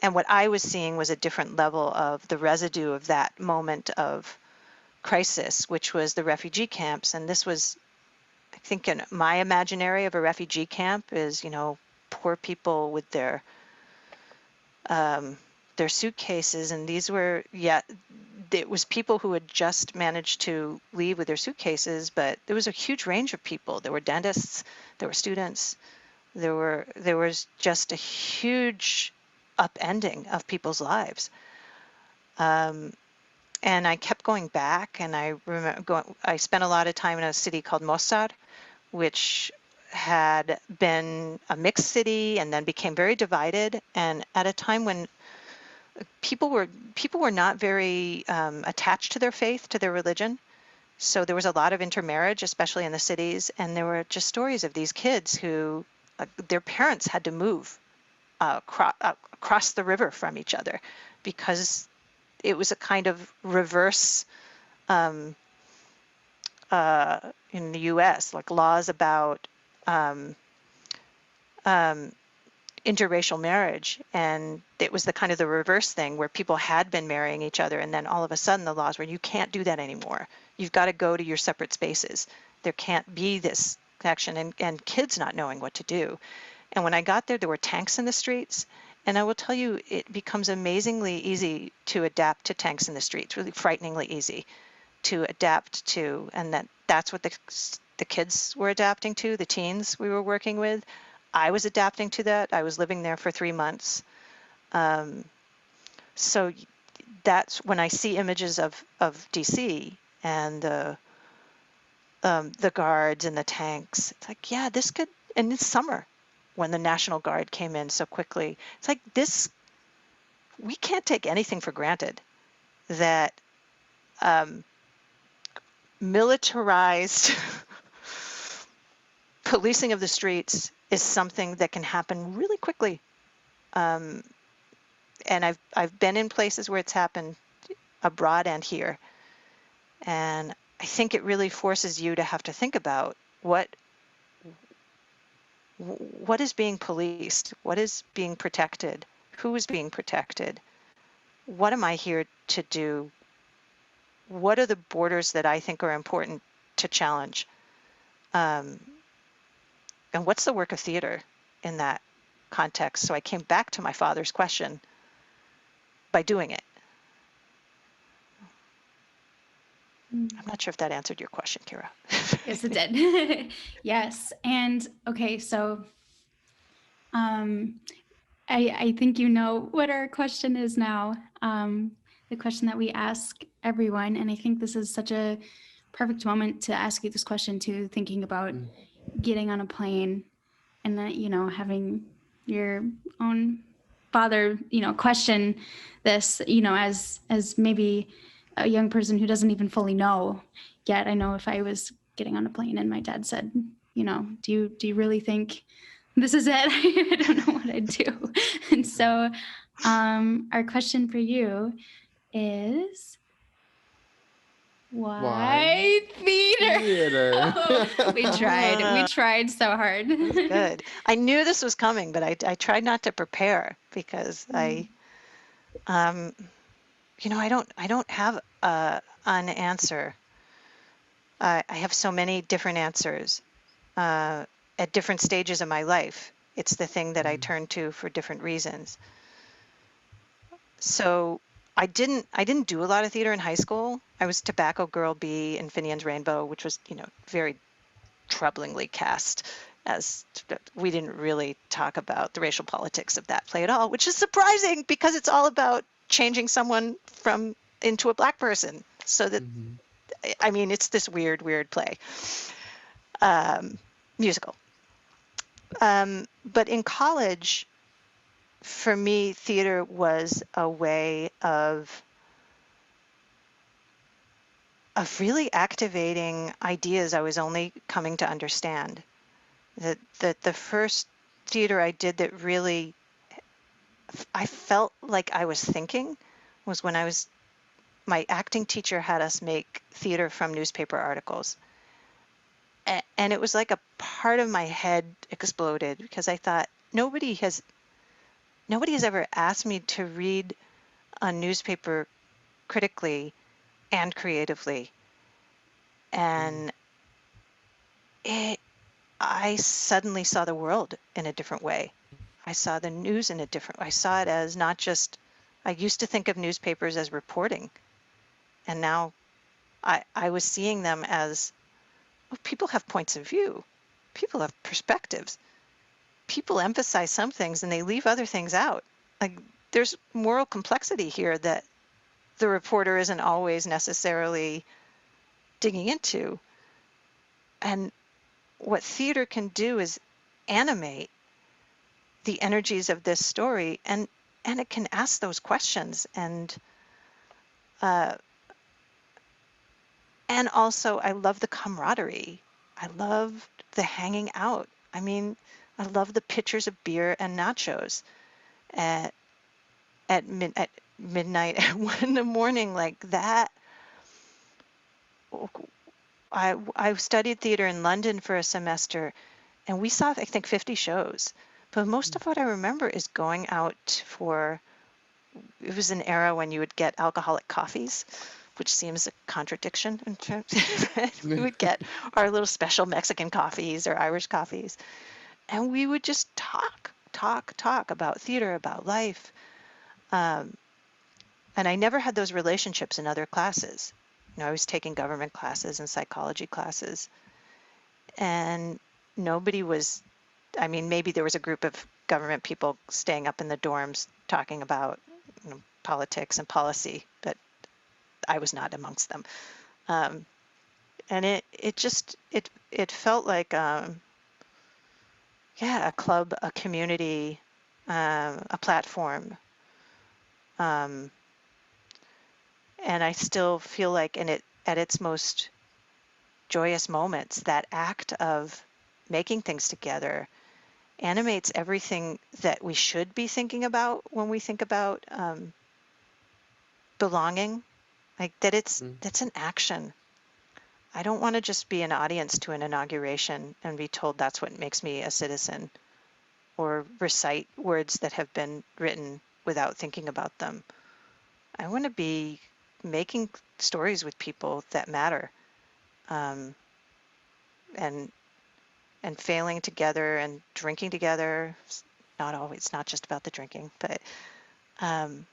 And what I was seeing was a different level of the residue of that moment of crisis, which was the refugee camps. And this was, I think, in my imaginary of a refugee camp is, poor people with their suitcases. And these were, it was people who had just managed to leave with their suitcases, but there was a huge range of people. There were dentists, there were students, there was just a huge upending of people's lives. And I kept going back, and I remember I spent a lot of time in a city called Mostar, which had been a mixed city and then became very divided, and at a time when people were not very attached to their faith, to their religion. So there was a lot of intermarriage, especially in the cities, and there were just stories of these kids who their parents had to move across the river from each other because it was a kind of reverse in the U.S., like laws about interracial marriage, and it was the kind of the reverse thing where people had been marrying each other, and then all of a sudden the laws were, you can't do that anymore. You've got to go to your separate spaces. There can't be this connection, and kids not knowing what to do. And when I got there, there were tanks in the streets, and I will tell you, it becomes amazingly easy to adapt to tanks in the streets, really frighteningly easy to adapt to, and that's what the kids were adapting to, the teens we were working with. I was adapting to that. I was living there for 3 months. So that's when I see images of DC and the guards and the tanks. It's like, yeah, this could, and it's summer when the National Guard came in so quickly. It's like this, we can't take anything for granted that militarized policing of the streets is something that can happen really quickly. And I've been in places where it's happened abroad and here. And I think it really forces you to have to think about what is being policed, what is being protected, who is being protected, what am I here to do, what are the borders that I think are important to challenge, and what's the work of theater in that context. So I came back to my father's question by doing it. I'm not sure if that answered your question, Kira. Yes, it did. Yes. And okay, so I think you know what our question is now. The question that we ask everyone, and I think this is such a perfect moment to ask you this question too, thinking about getting on a plane and then, having your own father, question this, as maybe a young person who doesn't even fully know yet. I know if I was getting on a plane and my dad said, do you really think this is it? I don't know what I'd do. And so our question for you is, why theater? Oh, we tried so hard. Good. I knew this was coming, but I tried not to prepare because I don't have an answer. I have so many different answers. at different stages of my life. It's the thing that I turn to for different reasons. So I didn't do a lot of theater in high school. I was Tobacco Girl B in Finian's Rainbow, which was, very troublingly cast, as we didn't really talk about the racial politics of that play at all, which is surprising because it's all about changing someone into a black person. So that, I mean, it's this weird play, musical. But in college, for me, theater was a way of really activating ideas I was only coming to understand. That the first theater I did that really I felt like I was thinking was when my acting teacher had us make theater from newspaper articles. And it was like a part of my head exploded because I thought nobody has ever asked me to read a newspaper critically and creatively. And I suddenly saw the world in a different way. I saw the news in a different way. I saw it as not just, I used to think of newspapers as reporting. And now I was seeing them as, people have points of view. People have perspectives. People emphasize some things and they leave other things out. Like there's moral complexity here that the reporter isn't always necessarily digging into. And what theater can do is animate the energies of this story, and it can ask those questions, and also I love the camaraderie. I love the hanging out. I mean, I love the pitchers of beer and nachos at midnight at 1 in the morning, like that. I studied theater in London for a semester, and we saw, I think, 50 shows. But most of what I remember is going out for, it was an era when you would get alcoholic coffees, which seems a contradiction in terms we would get our little special Mexican coffees or Irish coffees. And we would just talk about theater, about life. And I never had those relationships in other classes. I was taking government classes and psychology classes. And nobody was, I mean, maybe there was a group of government people staying up in the dorms talking about politics and policy, but I was not amongst them. And it felt like, a club, a community, a platform. And I still feel like at its most joyous moments, that act of making things together animates everything that we should be thinking about when we think about belonging, like that's an action. I don't want to just be an audience to an inauguration and be told that's what makes me a citizen, or recite words that have been written without thinking about them. I want to be making stories with people that matter, and failing together and drinking together. Not always, not just about the drinking, but and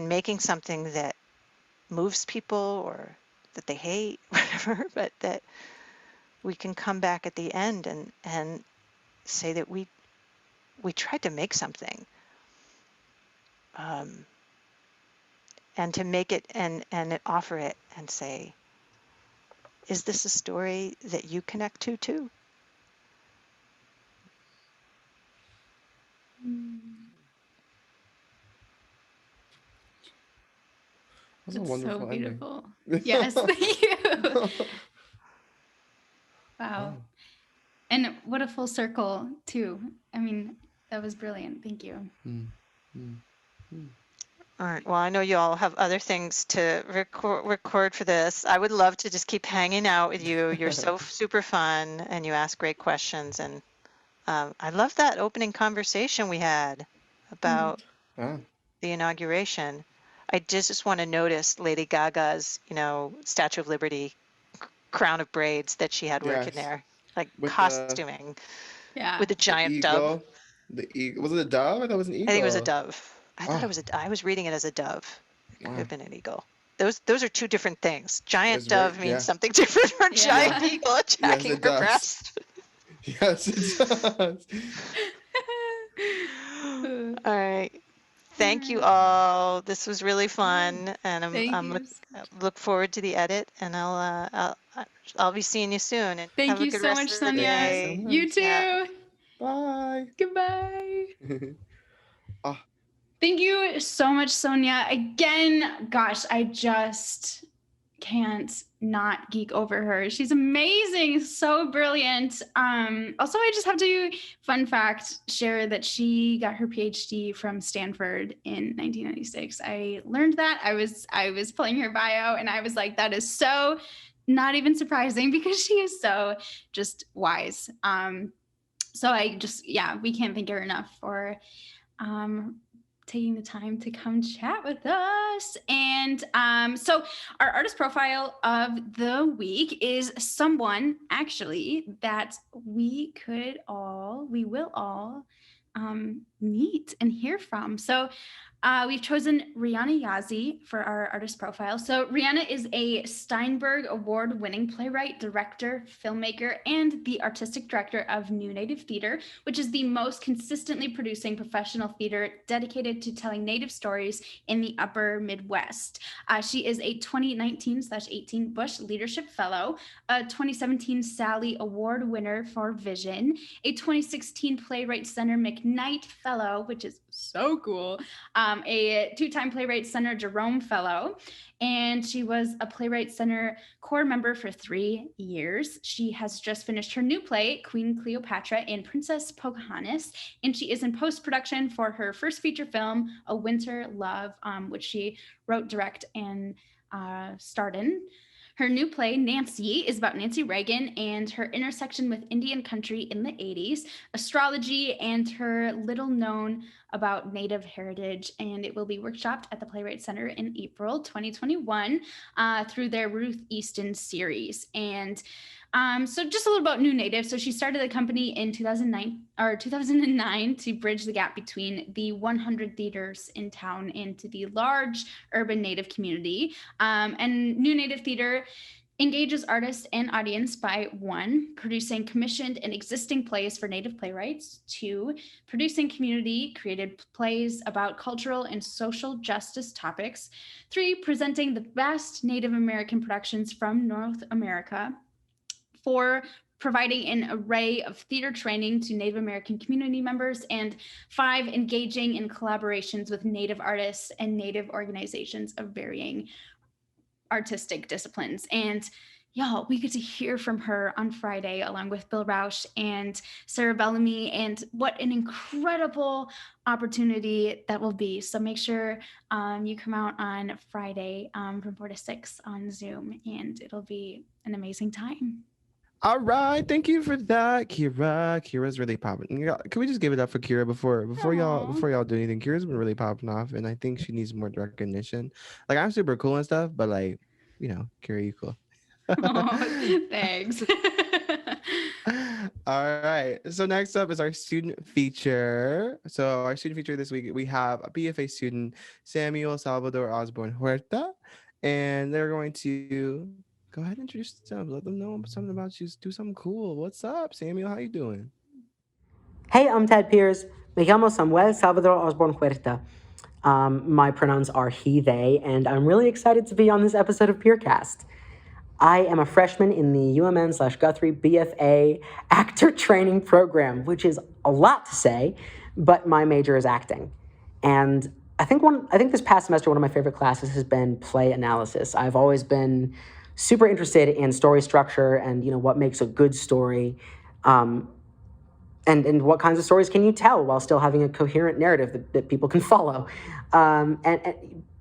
making something that moves people or that they hate, whatever, but that we can come back at the end and say that we tried to make something, and to make it and offer it and say, is this a story that you connect to too? That's a wonderful so ending. Beautiful. Yes, thank you. Wow. And what a full circle too. I mean, that was brilliant. Thank you. All right. Well, I know you all have other things to record for this. I would love to just keep hanging out with you. You're so super fun, and you ask great questions. And I love that opening conversation we had about the inauguration. I just want to notice Lady Gaga's, Statue of Liberty crown of braids that she had working Yes. there, like With costuming Yeah. with a the giant dove. eagle. The eagle. Was it a dove? I thought it was an I think it was a eagle. dove. I thought Oh, I was reading it as a dove. It could wow. have been an eagle. Those are two different things. Giant It's very, dove means yeah. something different from giant Yeah. eagle Yes, attacking it her does. breast. Yes, it does. All right. Thank you all. This was really fun, and Thank you. look forward to the edit. And I'll be seeing you soon. And Thank have a you good so rest much, of the Sonja. Thank you day. so much. You too. Yeah. Bye. Goodbye. Oh, Thank you so much, Sonja. Again, gosh, I just can't not geek over her. She's amazing, so brilliant. Also, I just have to, fun fact, share that she got her PhD from Stanford in 1996. I learned that. I was pulling her bio, and I was like, that is so not even surprising because she is so just wise. So I just, yeah, we can't thank her enough for taking the time to come chat with us. And so our artist profile of the week is someone actually that we will all meet and hear from. So we've chosen Rihanna Yazzie for our artist profile. So Rihanna is a Steinberg Award-winning playwright, director, filmmaker, and the artistic director of New Native Theater, which is the most consistently producing professional theater dedicated to telling Native stories in the Upper Midwest. She is a 2019/18 Bush Leadership Fellow, a 2017 Sally Award winner for Vision, a 2016 Playwright Center McKnight Fellow, which is so cool, a two-time Playwright Center Jerome Fellow, and she was a Playwright Center core member for 3 years. She has just finished her new play, Queen Cleopatra and Princess Pocahontas, and she is in post-production for her first feature film, A Winter Love, which she wrote, direct, and starred in. Her new play, Nancy, is about Nancy Reagan and her intersection with Indian country in the 80s, astrology, and her little known about Native heritage. And it will be workshopped at the Playwright Center in April 2021 through their Ruth Easton series. And so just a little about New Native. So she started the company in 2009 to bridge the gap between the 100 theaters in town and to the large urban Native community. And New Native Theater engages artists and audience by 1, producing commissioned and existing plays for Native playwrights, 2, producing community-created plays about cultural and social justice topics, 3, presenting the best Native American productions from North America, 4, providing an array of theater training to Native American community members, and 5, engaging in collaborations with Native artists and Native organizations of varying artistic disciplines. And y'all, we get to hear from her on Friday along with Bill Rausch and Sarah Bellamy, and what an incredible opportunity that will be. So make sure you come out on Friday from 4 to 6 on Zoom, and it'll be an amazing time. all right, thank you for that, Kira. Kira's really popping. Can we just give it up for Kira before y'all do anything? Kira's been really popping off, and I think she needs more recognition. Like, I'm super cool and stuff, but like, Kira, you cool. Oh, thanks. All right. So next up is our student feature. So our student feature this week, we have a BFA student, Samuel Salvador Osborne Huerta, and they're going to go ahead and introduce themselves. Let them know something about you. Do something cool. What's up, Samuel? How you doing? Hey, I'm Ted Pierce. Me llamo Samuel Salvador Osborne Huerta. My pronouns are he, they, and I'm really excited to be on this episode of Peercast. I am a freshman in the UMN/Guthrie BFA actor training program, which is a lot to say, but my major is acting. And I think this past semester, one of my favorite classes has been play analysis. I've always been super interested in story structure and, what makes a good story, and what kinds of stories can you tell while still having a coherent narrative that people can follow. And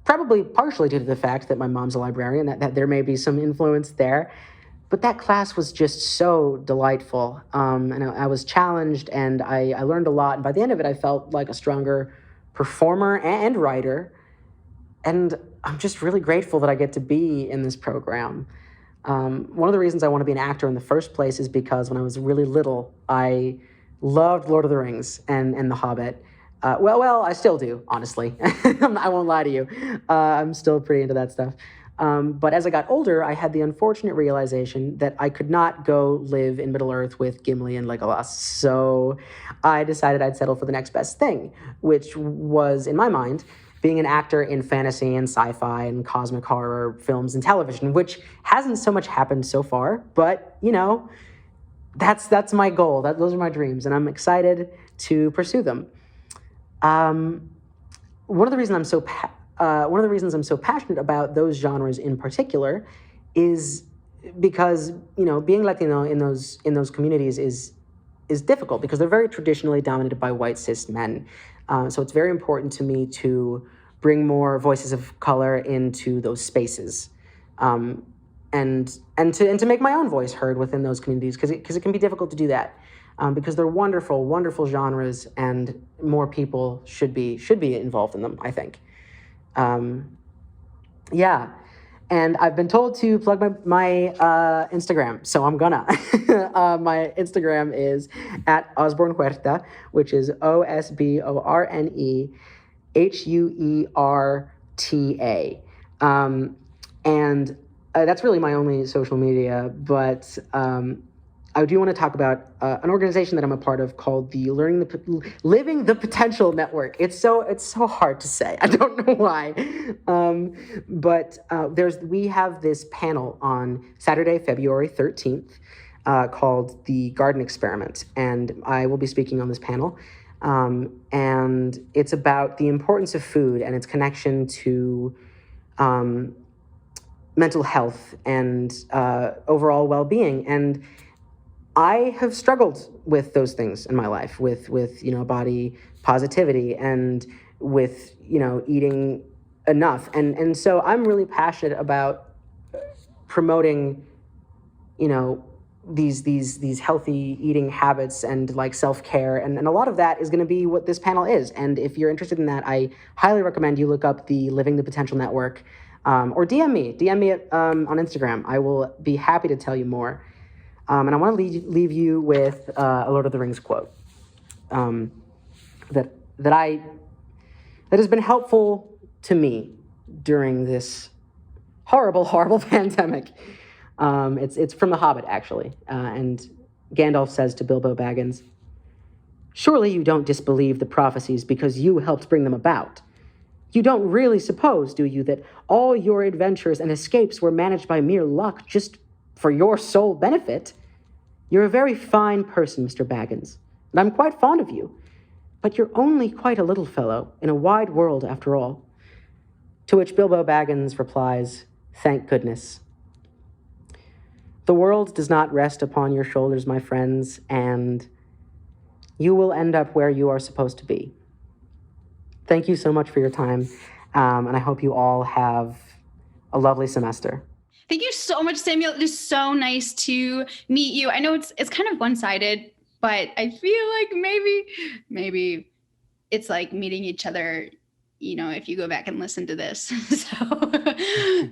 probably partially due to the fact that my mom's a librarian, that there may be some influence there. But that class was just so delightful. And I was challenged, and I learned a lot. And by the end of it, I felt like a stronger performer and writer. And I'm just really grateful that I get to be in this program. One of the reasons I want to be an actor in the first place is because when I was really little, I loved Lord of the Rings and The Hobbit. Well, I still do, honestly. I won't lie to you. I'm still pretty into that stuff. But as I got older, I had the unfortunate realization that I could not go live in Middle-earth with Gimli and Legolas. So I decided I'd settle for the next best thing, which was, in my mind, being an actor in fantasy and sci-fi and cosmic horror films and television, which hasn't so much happened so far. But, that's my goal. Those are my dreams, and I'm excited to pursue them. One of the reasons I'm so passionate about those genres in particular is because being Latino in those communities is difficult because they're very traditionally dominated by white cis men. So it's very important to me to bring more voices of color into those spaces, and to make my own voice heard within those communities because it can be difficult to do that. Because they're wonderful, wonderful genres, and more people should be involved in them, I think. Yeah, and I've been told to plug my Instagram, so I'm gonna. My Instagram is @OsborneHuerta, which is OsborneHuerta, and that's really my only social media, but I do want to talk about an organization that I'm a part of called the Living the Potential Network. It's so hard to say. I don't know why, but we have this panel on Saturday, February 13th, called the Garden Experiment, and I will be speaking on this panel. And it's about the importance of food and its connection to mental health and overall well-being. And I have struggled with those things in my life, with body positivity and with eating enough, and so I'm really passionate about promoting these healthy eating habits and like self-care, and a lot of that is going to be what this panel is. And if you're interested in that, I highly recommend you look up the Living the Potential Network, or DM me on Instagram. I will be happy to tell you more. And I want to leave you with a Lord of the Rings quote that has been helpful to me during this horrible, horrible pandemic. It's from The Hobbit, actually, and Gandalf says to Bilbo Baggins, "Surely you don't disbelieve the prophecies because you helped bring them about. You don't really suppose, do you, that all your adventures and escapes were managed by mere luck just for your sole benefit? You're a very fine person, Mr. Baggins, and I'm quite fond of you, but you're only quite a little fellow in a wide world after all." To which Bilbo Baggins replies, "Thank goodness. The world does not rest upon your shoulders, my friends, and you will end up where you are supposed to be." Thank you so much for your time, and I hope you all have a lovely semester. Thank you so much, Samuel. It is so nice to meet you. I know it's kind of one-sided, but I feel like maybe it's like meeting each other, if you go back and listen to this. So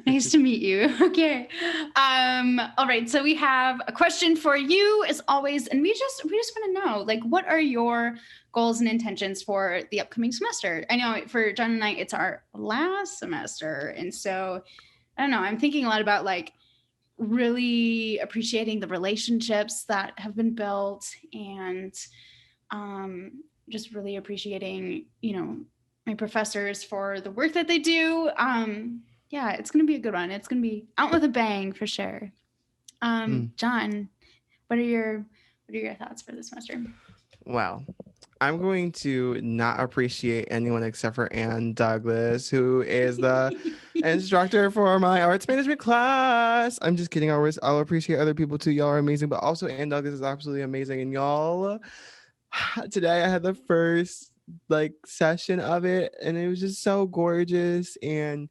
nice to meet you. Okay. All right. So we have a question for you as always, and we just want to know, like, what are your goals and intentions for the upcoming semester? I know for John and I, it's our last semester, and so I don't know. I'm thinking a lot about like really appreciating the relationships that have been built, and just really appreciating, my professors for the work that they do. Yeah, it's going to be a good one. It's going to be out with a bang for sure. John, what are your thoughts for this semester? Well, I'm going to not appreciate anyone except for Ann Douglas, who is the instructor for my arts management class. I'm just kidding. I'll appreciate other people too. Y'all are amazing, but also Ann Douglas is absolutely amazing. And y'all, today I had the first session of it, and it was just so gorgeous. And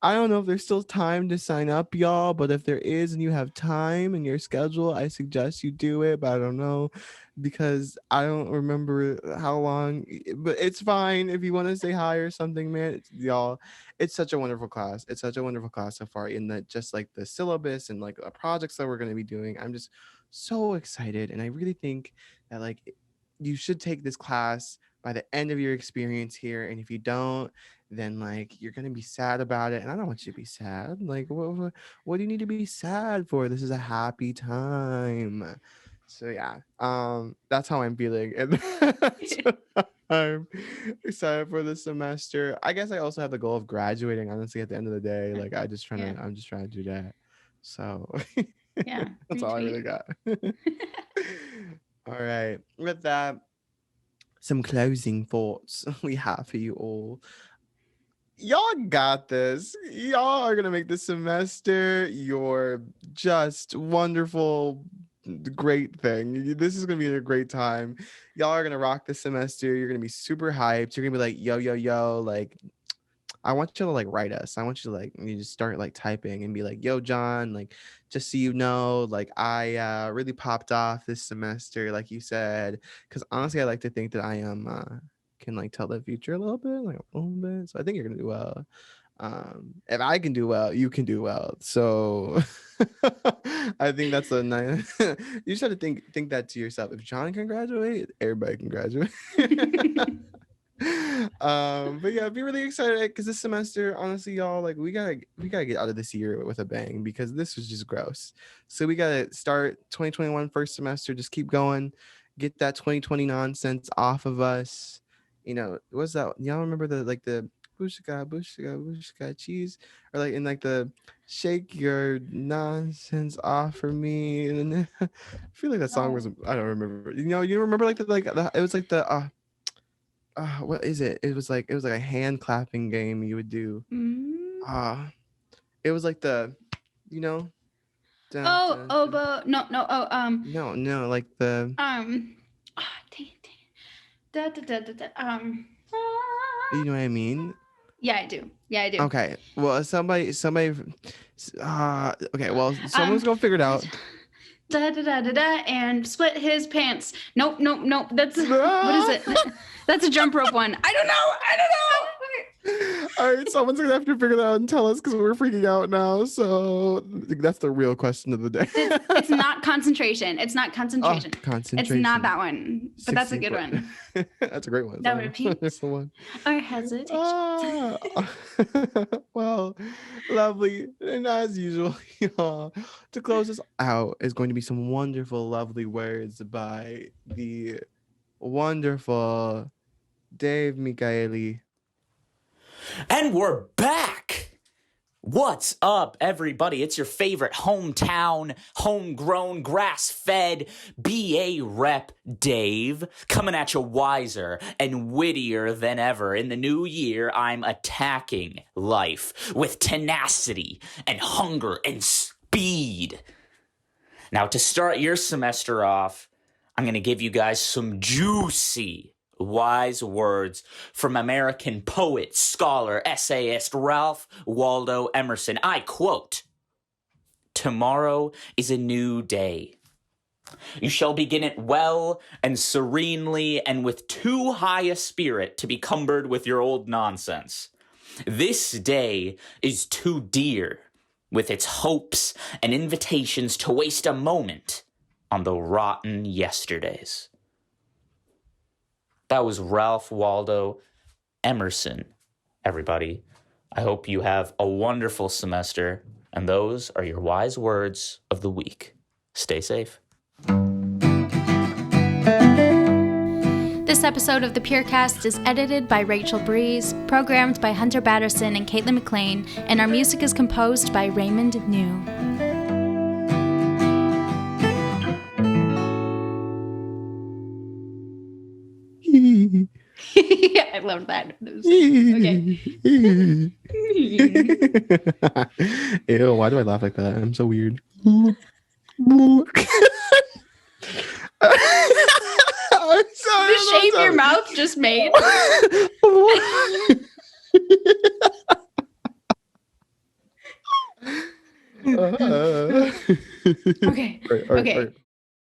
I don't know if there's still time to sign up, y'all, but if there is and you have time in your schedule, I suggest you do it, but I don't know because I don't remember how long, but it's fine if you want to say hi or something, man. Y'all, it's such a wonderful class. It's such a wonderful class so far in that just like the syllabus and like the projects that we're going to be doing. I'm just so excited. And I really think that like you should take this class by the end of your experience here. And if you don't, then like you're gonna be sad about it, and I don't want you to be sad. Like, what do you need to be sad for? This is a happy time. So yeah, that's how I'm feeling, and that's what I'm excited for this semester. I guess I also have the goal of graduating. Honestly, at the end of the day, like I'm just trying to do that. So Yeah, that's all I really got. All right, with that, some closing thoughts we have for you all. Y'all got this. Y'all are gonna make this semester your just wonderful, great thing. This is gonna be a great time. Y'all are gonna rock this semester. You're gonna be super hyped. You're gonna be like, yo, like, I want you to like write us. I want you to like you just start like typing and be like, yo, John, like, just so you know, like I really popped off this semester, like you said. Because honestly, I like to think that I am can like tell the future a little bit, like a little bit. So I think you're gonna do well. If I can do well, you can do well. So I think that's a nice. You just have to think that to yourself. If John can graduate, everybody can graduate. But yeah, be really excited because this semester, honestly, y'all, like we gotta get out of this year with a bang because this was just gross. So we gotta start 2021 first semester, just keep going, get that 2020 nonsense off of us. You know, what's that? Y'all remember the bushka cheese, or like in like the shake your nonsense off for me. And then, I feel like that song was, I don't remember. You remember like it was like the what is it? It was like a hand clapping game you would do. It was like the, you know. Dun, dun, oboe. No. No, like the. Dang it. You know what I mean? Yeah, I do. Okay. Well, somebody. Okay. Well, someone's gonna figure it out. And split his pants. Nope. That's what is it? That's a jump rope one. I don't know. All right, someone's gonna have to figure that out and tell us because we're freaking out now. So that's the real question of the day. It's not concentration. It's not concentration. Concentration. It's not that one, but that's a good one. That's a great one. That repeats or hesitation. Well, lovely. And as usual, y'all, to close us out is going to be some wonderful, lovely words by the wonderful Dave Michaeli. And we're back! What's up, everybody? It's your favorite hometown, homegrown, grass-fed BA rep, Dave, coming at you wiser and wittier than ever. In the new year, I'm attacking life with tenacity and hunger and speed. Now, to start your semester off, I'm going to give you guys some juicy wise words from American poet, scholar, essayist Ralph Waldo Emerson. I quote, "Tomorrow is a new day. You shall begin it well and serenely and with too high a spirit to be cumbered with your old nonsense. This day is too dear with its hopes and invitations to waste a moment on the rotten yesterdays." That was Ralph Waldo Emerson, everybody. I hope you have a wonderful semester, and those are your wise words of the week. Stay safe. This episode of the Purecast is edited by Rachel Breeze, programmed by Hunter Batterson and Caitlin McLean, and our music is composed by Raymond New. I love that. Okay. Ew, why do I laugh like that? I'm so weird. I'm sorry, The shape your mouth just made. Okay. All right, Okay.